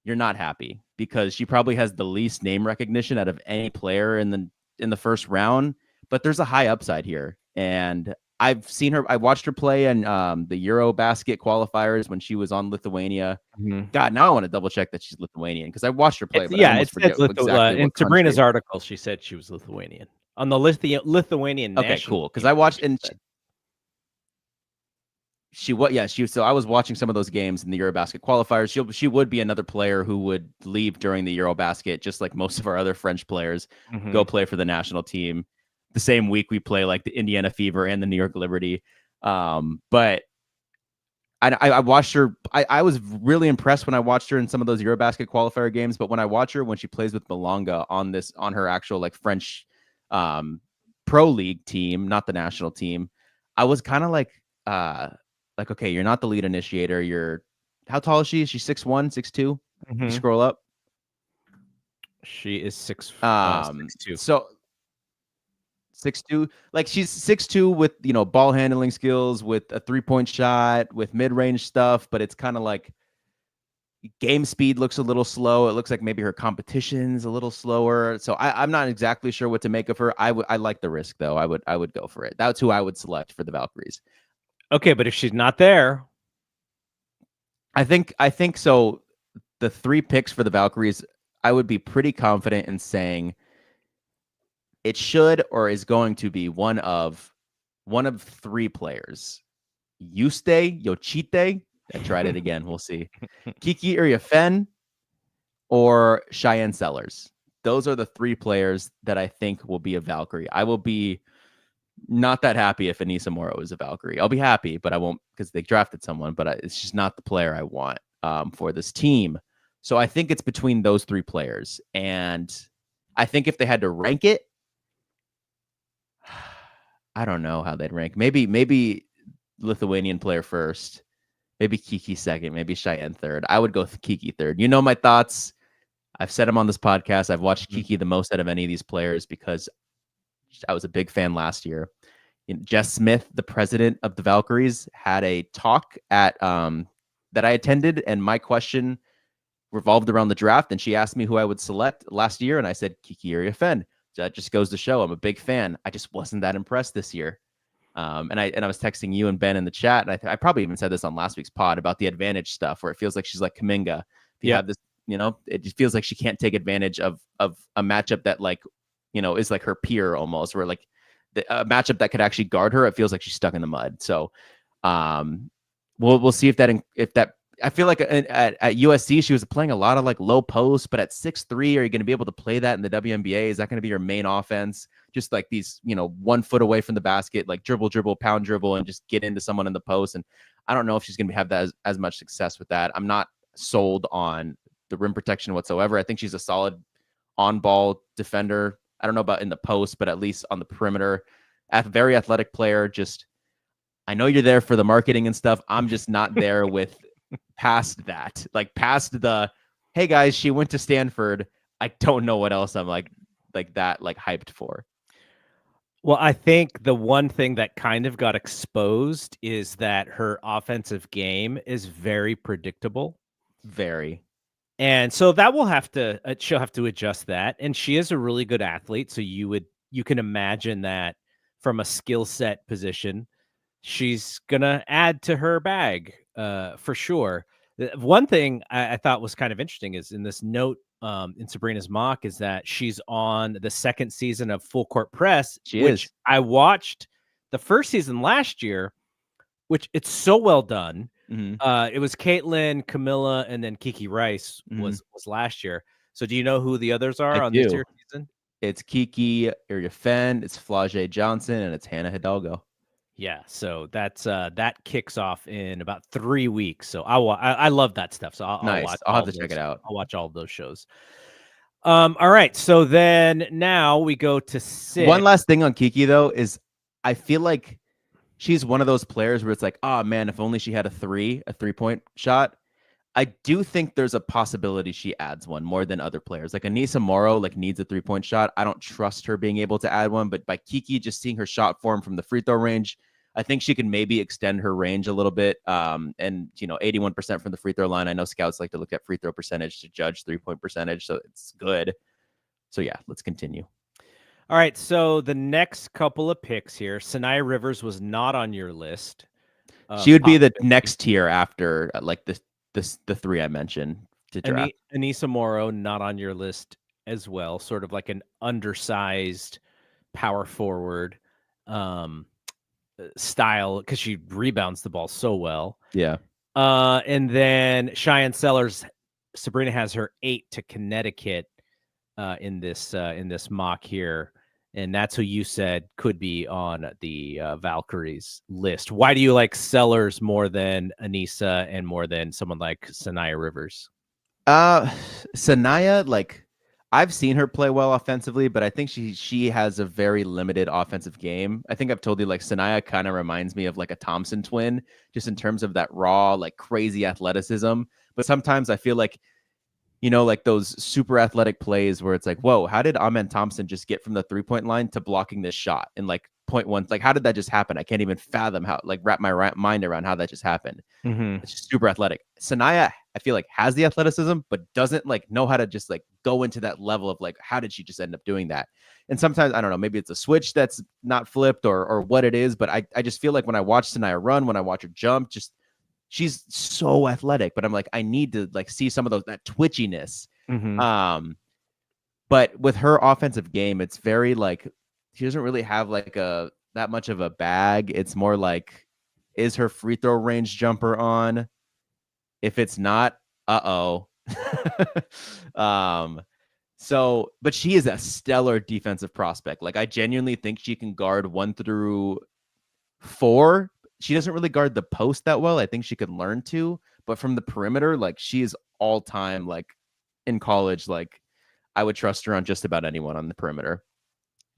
you're not happy because she probably has the least name recognition out of any player in the first round. But there's a high upside here, and I've seen her. I watched her play in the Eurobasket qualifiers when she was on Lithuania. God, now I want to double check that she's Lithuanian because I watched her play. It said in Sabrina's article, she said she was Lithuanian on the Lithuanian. Okay, cool. Because I watched and so I was watching some of those games in the Eurobasket qualifiers. She would be another player who would leave during the Eurobasket, just like most of our other French players, go play for the national team. The same week we play like the Indiana Fever and the New York Liberty. But I watched her. I was really impressed when I watched her in some of those Eurobasket qualifier games. But when I watch her when she plays with Malonga on her actual like French pro league team, not the national team, I was kind of like, okay, you're not the lead initiator. How tall is she? Is she 6'1", 6'2"? You Mm-hmm. scroll up. She is 6'2". So 6'2", like she's 6'2" with, ball handling skills, with a 3-point shot, with mid-range stuff, but it's kind of like game speed looks a little slow. It looks like maybe her competition's a little slower. So I'm not exactly sure what to make of her. I like the risk though. I would go for it. That's who I would select for the Valkyries. Okay, but if she's not there, I think so. The 3 picks for the Valkyries, I would be pretty confident in saying it should or is going to be one of 3 players. Yuste Yochite. I tried it again. We'll see. Kiki Iriafen or Cheyenne Sellers. Those are the 3 players that I think will be a Valkyrie. I will be not that happy if Anissa Morrow is a Valkyrie. I'll be happy, but I won't, because they drafted someone, but it's just not the player I want for this team. So I think it's between those 3 players. And I think if they had to rank it, I don't know how they'd rank. Maybe Lithuanian player first, maybe Kiki second, maybe Cheyenne third. I would go with Kiki third. You know my thoughts. I've said them on this podcast. I've watched Kiki the most out of any of these players because I was a big fan last year. Jess Smith, the president of the Valkyries, had a talk at that I attended, and my question revolved around the draft, and she asked me who I would select last year, and I said Kiki Iriafen. So that just goes to show I'm a big fan. I just wasn't that impressed this year. And I was texting you and Ben in the chat, and I probably even said this on last week's pod about the advantage stuff, where it feels like she's like Kaminga. If you have this, it just feels like she can't take advantage of a matchup that is like her peer almost, where like a matchup that could actually guard her. It feels like she's stuck in the mud. So we'll see if that. I feel like at USC she was playing a lot of like low post, but at 6'3", are you going to be able to play that in the WNBA? Is that going to be your main offense? Just like these, 1 foot away from the basket, like dribble, pound dribble, and just get into someone in the post. And I don't know if she's going to have that as much success with that. I'm not sold on the rim protection whatsoever. I think she's a solid on-ball defender. I don't know about in the post, but at least on the perimeter, a very athletic player. Just, I know you're there for the marketing and stuff. I'm just not there with past that, like past the, hey guys, she went to Stanford. I don't know what else I'm like that, like hyped for. Well, I think the one thing that kind of got exposed is that her offensive game is very predictable. Very. And so that will have to, she'll have to adjust that. And she is a really good athlete. So you can imagine that from a skill set position, she's going to add to her bag for sure. One thing I thought was kind of interesting is in this note in Sabrina's mock is that she's on the 2nd season of Full Court Press, which I watched the first season last year, which it's so well done. It was Caitlin, Camilla, and then Kiki Rice was last year. So do you know who the others are on this year's season? It's Kiki Iriafen, it's Flau'jae Johnson, and it's Hannah Hidalgo. Yeah, so that's that kicks off in about 3 weeks. So I love that stuff. So I'll watch. I'll have to check it out. I'll watch all of those shows. All right. So then now we go to 6. One last thing on Kiki though is I feel like she's one of those players where it's like, oh man, if only she had a 3-point shot. I do think there's a possibility she adds one more than other players. Like Anissa Morrow needs a 3-point shot. I don't trust her being able to add one, but by Kiki just seeing her shot form from the free throw range, I think she can maybe extend her range a little bit. And 81% from the free throw line. I know scouts like to look at free throw percentage to judge 3-point percentage, so it's good. So yeah, let's continue. All right, so the next couple of picks here, Sanaya Rivers was not on your list. She would be the next tier after the 3 I mentioned to draft. Anissa Morrow, not on your list as well. Sort of like an undersized power forward style because she rebounds the ball so well. Yeah. And then Cheyenne Sellers, Sabrina has her 8 to Connecticut in this mock here. And that's who you said could be on the Valkyries list. Why do you like Sellers more than Anissa and more than someone like Sanaya Rivers? Sanaya, I've seen her play well offensively, but I think she has a very limited offensive game. I think I've told you like Sanaya kind of reminds me of like a Thompson twin, just in terms of that raw, like crazy athleticism. But sometimes I feel like, like those super athletic plays where it's like, whoa, how did Amen Thompson just get from the 3-point line to blocking this shot in like 0.1? Like, how did that just happen? I can't even fathom how, like, wrap my mind around how that just happened. Mm-hmm. It's just super athletic. Sanaya, I feel like, has the athleticism, but doesn't like know how to just like go into that level of like, how did she just end up doing that? And sometimes, I don't know, maybe it's a switch that's not flipped or what it is, but I just feel like when I watch Sanaya run, when I watch her jump, just she's so athletic, but I'm like, I need to like see some of that twitchiness. Mm-hmm. But with her offensive game, it's very like she doesn't really have like a that much of a bag. It's more like, is her free throw range jumper on? If it's not, uh-oh. But she is a stellar defensive prospect. Like, I genuinely think she can guard 1 through 4. She doesn't really guard the post that well. I think she could learn to, but from the perimeter, like, she is all time, like, in college, like, I would trust her on just about anyone on the perimeter.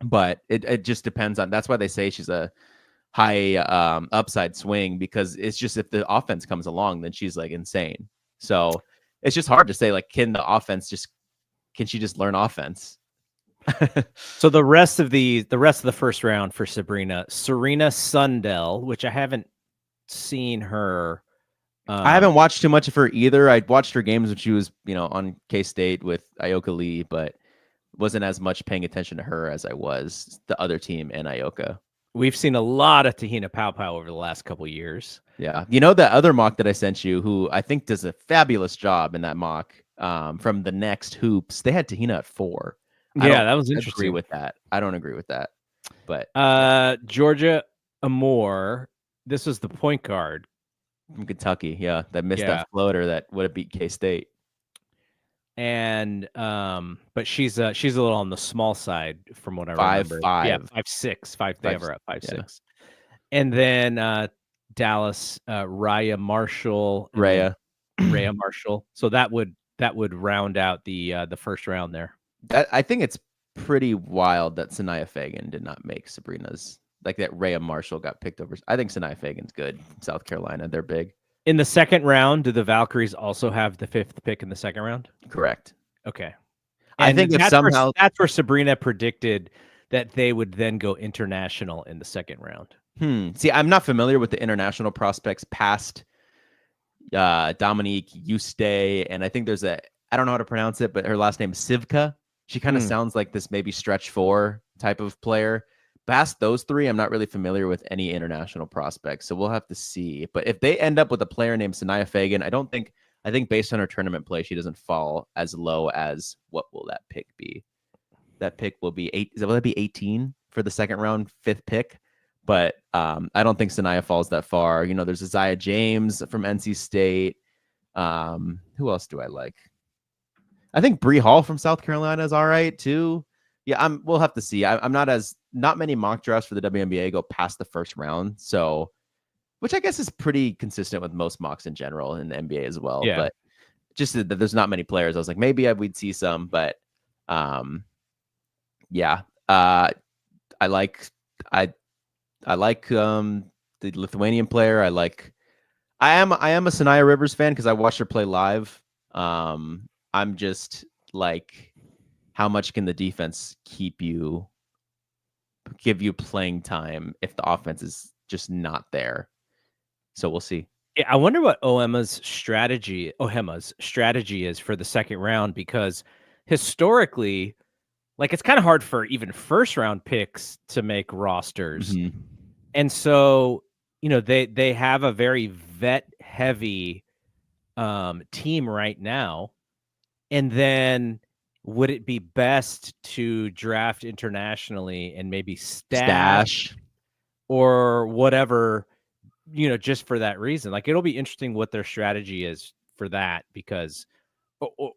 But it just depends on, that's why they say she's a high upside swing, because it's just, if the offense comes along, then she's like insane. So it's just hard to say, like, can she just learn offense? So the rest of the first round for Serena Sundell, which I haven't seen her. I haven't watched too much of her either. I watched her games when she was, on K-State with Ioka Lee, but wasn't as much paying attention to her as I was the other team and Ioka. We've seen a lot of Te-Hina Paopao over the last couple of years. Yeah. The other mock that I sent you, who I think does a fabulous job in that mock, from the Next Hoops, they had Te-Hina at 4. Yeah, that was interesting. I don't agree with that. But Georgia Amore, this was the point guard from Kentucky, that missed that floater that would have beat K-State. And but she's a little on the small side from what I remember. 5'5". Yeah, 5'6". They have her at 5'6". And then Dallas, Raya Marshall. Raya Marshall. So that would round out the first round there. I think it's pretty wild that Sanaya Fagan did not make Sabrina's, like, that Raya Marshall got picked over. I think Sanaya Fagan's good from South Carolina. They're big. In the second round, do the Valkyries also have the 5th pick in the second round? Correct. Okay. I think if somehow that's where Sabrina predicted that they would then go international in the second round. See, I'm not familiar with the international prospects past Dominique Yuste, and I think there's I don't know how to pronounce it, but her last name is Sivka. She kind of sounds like this maybe stretch 4 type of player. Past those 3, I'm not really familiar with any international prospects, so we'll have to see. But if they end up with a player named Sanaya Fagan, I think based on her tournament play, she doesn't fall as low as, what will that pick be? That pick will be 8. Will that be 18 for the second round, 5th pick? But I don't think Sanaya falls that far. There's Isaiah James from NC State. Who else do I like? I think Bree Hall from South Carolina is all right too. Yeah, we'll have to see. Not many mock drafts for the WNBA go past the first round, so, which I guess is pretty consistent with most mocks in general in the NBA as well. Yeah. But just that there's not many players, I was like, maybe we'd see some, but yeah. I like the Lithuanian player. I am a Sanaya Rivers fan because I watched her play live. I'm just like, how much can the defense give you playing time if the offense is just not there? So we'll see. Yeah, I wonder what Ohema's strategy is for the second round, because historically, like, it's kind of hard for even first round picks to make rosters. Mm-hmm. And so, they have a very vet heavy team right now. And then would it be best to draft internationally and maybe stash or whatever, just for that reason? Like, it'll be interesting what their strategy is for that, because,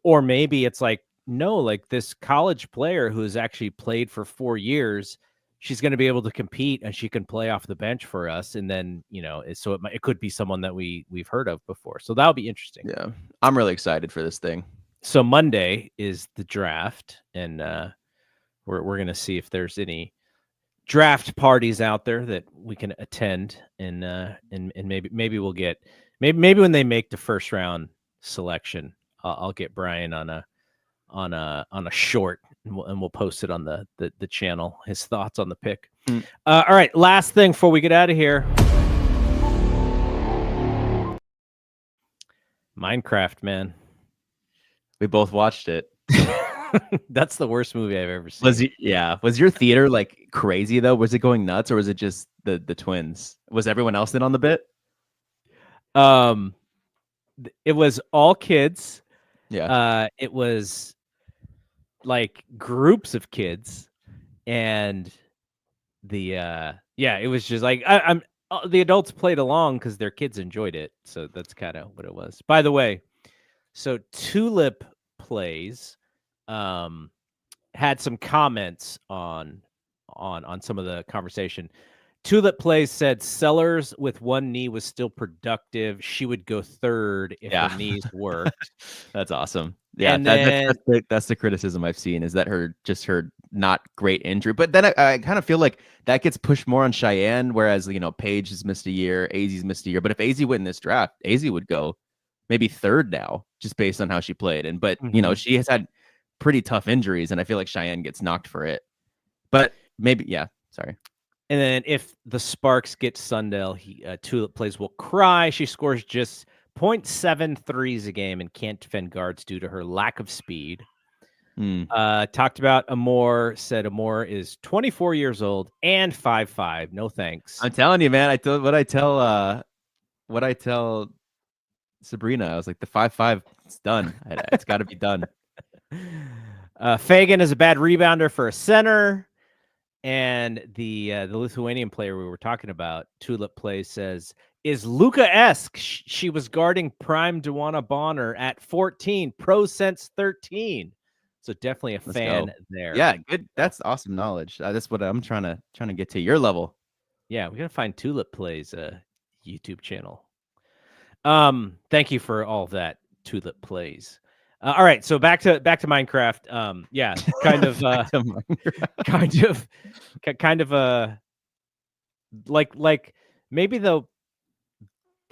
or maybe it's like, no, like, this college player who's actually played for 4 years, she's going to be able to compete and she can play off the bench for us. And then, so it could be someone that we've heard of before. So that'll be interesting. Yeah. I'm really excited for this thing. So Monday is the draft, and we're gonna see if there's any draft parties out there that we can attend, and maybe we'll get maybe when they make the first round selection, I'll get Brian on a short, and we'll post it on the channel. His thoughts on the pick. All right, last thing before we get out of here. Minecraft, man. We both watched it. That's the worst movie I've ever seen. Was your theater like crazy though? Was it going nuts, or was it just the twins? Was everyone else in on the bit? It was all kids. Yeah. It was like groups of kids, and it was just like I'm the adults played along because their kids enjoyed it, so that's kind of what it was. By the way, so Tulip Plays had some comments on some of the conversation. Tulip Plays said Sellers with one knee was still productive. She would go third if her knees worked. That's awesome. Yeah, And then, that's the criticism I've seen, is that her not great injury. But then I kind of feel like that gets pushed more on Cheyenne, whereas Paige has missed a year, AZ's missed a year. But if AZ win this draft, AZ would go maybe third now, just based on how she played. And but she has had pretty tough injuries, and I feel like Cheyenne gets knocked for it. But maybe, yeah, sorry. And then if the Sparks get Sundell, Tulip Plays will cry. She scores just 0.7 threes a game and can't defend guards due to her lack of speed. Talked about Amore, said Amore is 24 years old and 5'5". No thanks. I'm telling you, man. What I tell Sabrina, I was like, the 5'5", it's done. It's got to be done. Fagan is a bad rebounder for a center. And the Lithuanian player we were talking about, Tulip Plays, says, is Luka-esque. She was guarding prime Dewana Bonner at 14, pro since 13. So definitely a fan there. Yeah, good. That's awesome knowledge. That's what I'm trying to get to your level. Yeah, we gotta find Tulip Plays YouTube channel. Thank you for all of that, Tulip Plays. All right, so back to Minecraft. Yeah, kind of kind of like maybe the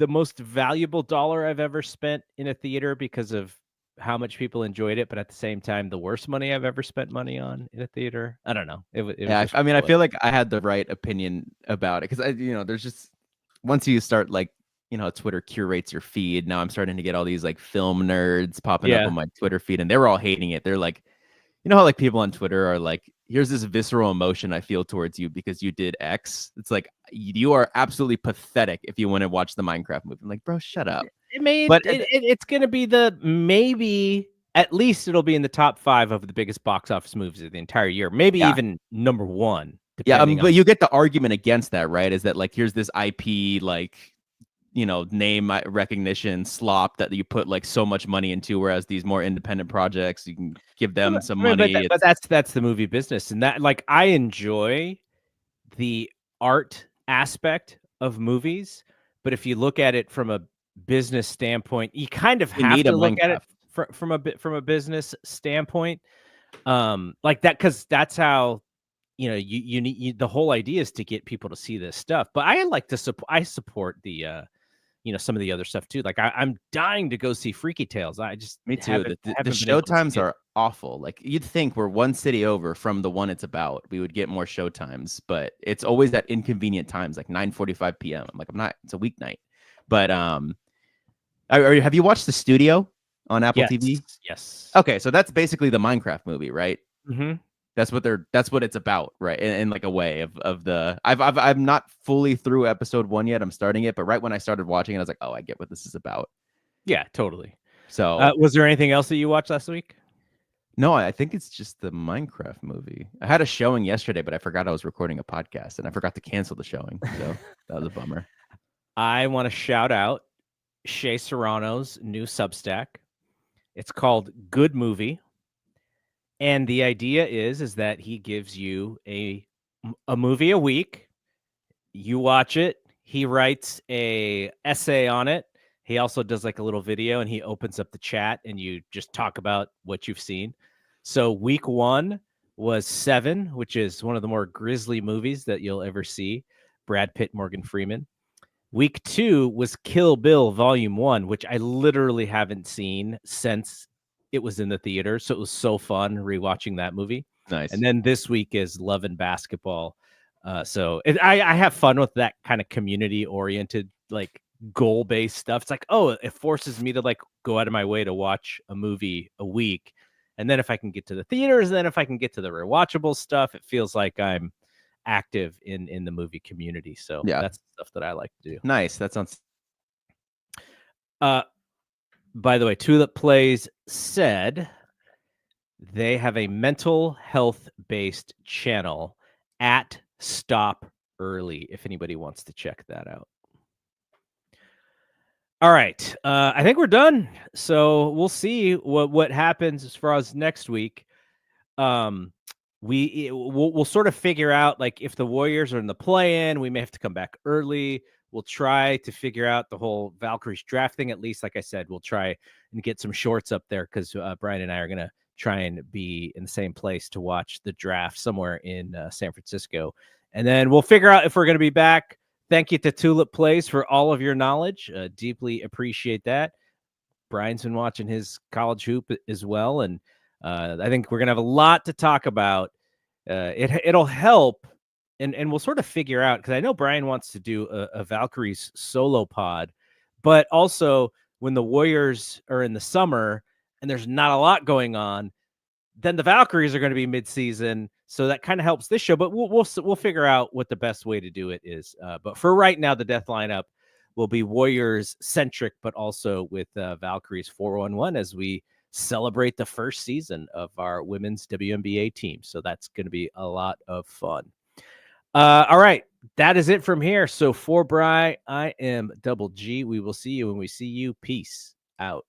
most valuable dollar I've ever spent in a theater because of how much people enjoyed it, but at the same time, the worst money I've ever spent money on in a theater. I don't know. I mean, I feel like I had the right opinion about it, because there's just, once you start like, Twitter curates your feed. Now I'm starting to get all these like film nerds popping up on my Twitter feed, and they were all hating it. They're like, how like people on Twitter are like, here's this visceral emotion I feel towards you because you did X. It's like, you are absolutely pathetic if you want to watch the Minecraft movie. I'm like, bro, shut up. It's going to be maybe at least it'll be in the top 5 of the biggest box office movies of the entire year. Maybe even number 1. Yeah, but you get the argument against that, right? Is that like, here's this IP, like, name recognition slop that you put like so much money into, whereas these more independent projects, you can give them some money. But that's the movie business, and that, like, I enjoy the art aspect of movies, but if you look at it from a business standpoint, you kind of have to look at it from a business standpoint, like that, because that's how you need, the whole idea is to get people to see this stuff. But I like to support the some of the other stuff too. Like I'm dying to go see Freaky Tales. Me too. The show times are awful. Like, you'd think we're one city over from the one it's about, we would get more show times, but it's always at inconvenient times, like 9:45 p.m. I'm like, it's a weeknight. But have you watched The Studio on Apple TV? Yes. Okay, so that's basically the Minecraft movie, right? Mm-hmm. That's what it's about, right? In like a way of the, I'm not fully through episode 1 yet. I'm starting it, but right when I started watching it, I was like, oh, I get what this is about. Yeah, totally. So was there anything else that you watched last week? No, I think it's just the Minecraft movie. I had a showing yesterday, but I forgot I was recording a podcast, and I forgot to cancel the showing. So that was a bummer. I want to shout out Shea Serrano's new Substack. It's called Good Movie. And the idea is that he gives you a movie a week. You watch it. He writes a essay on it. He also does like a little video and he opens up the chat and you just talk about what you've seen. So week 1 was Seven, which is one of the more grisly movies that you'll ever see. Brad Pitt, Morgan Freeman. Week 2 was Kill Bill Volume 1, which I literally haven't seen since it was in the theater. So it was so fun rewatching that movie. Nice. And then this week is Love and Basketball. I have fun with that kind of community oriented, like goal based stuff. It's like, oh, it forces me to like go out of my way to watch a movie a week. And then if I can get to the theaters, then if I can get to the rewatchable stuff, it feels like I'm active in the movie community. So Yeah. that's the stuff that I like to do. Nice. That sounds. By the way, Tulip Plays said they have a mental health based channel at Stop Early, if anybody wants to check that out. All right. I think we're done. So we'll see what happens as far as next week. We'll sort of figure out, like, if the Warriors are in the play-in, we may have to come back early. We'll try to figure out the whole Valkyries draft thing. At least, like I said, we'll try and get some shorts up there because Brian and I are going to try and be in the same place to watch the draft somewhere in San Francisco. And then we'll figure out if we're going to be back. Thank you to Tulip Plays for all of your knowledge. Deeply appreciate that. Brian's been watching his college hoop as well. And I think we're going to have a lot to talk about. It'll help. And we'll sort of figure out, because I know Brian wants to do a Valkyries solo pod, but also when the Warriors are in the summer and there's not a lot going on, then the Valkyries are going to be mid-season. So that kind of helps this show, but we'll figure out what the best way to do it is. But for right now, the death lineup will be Warriors centric, but also with Valkyries 4-1-1 as we celebrate the first season of our women's WNBA team. So that's going to be a lot of fun. All right. That is it from here. So for Bri, I am Double G. We will see you when we see you. Peace out.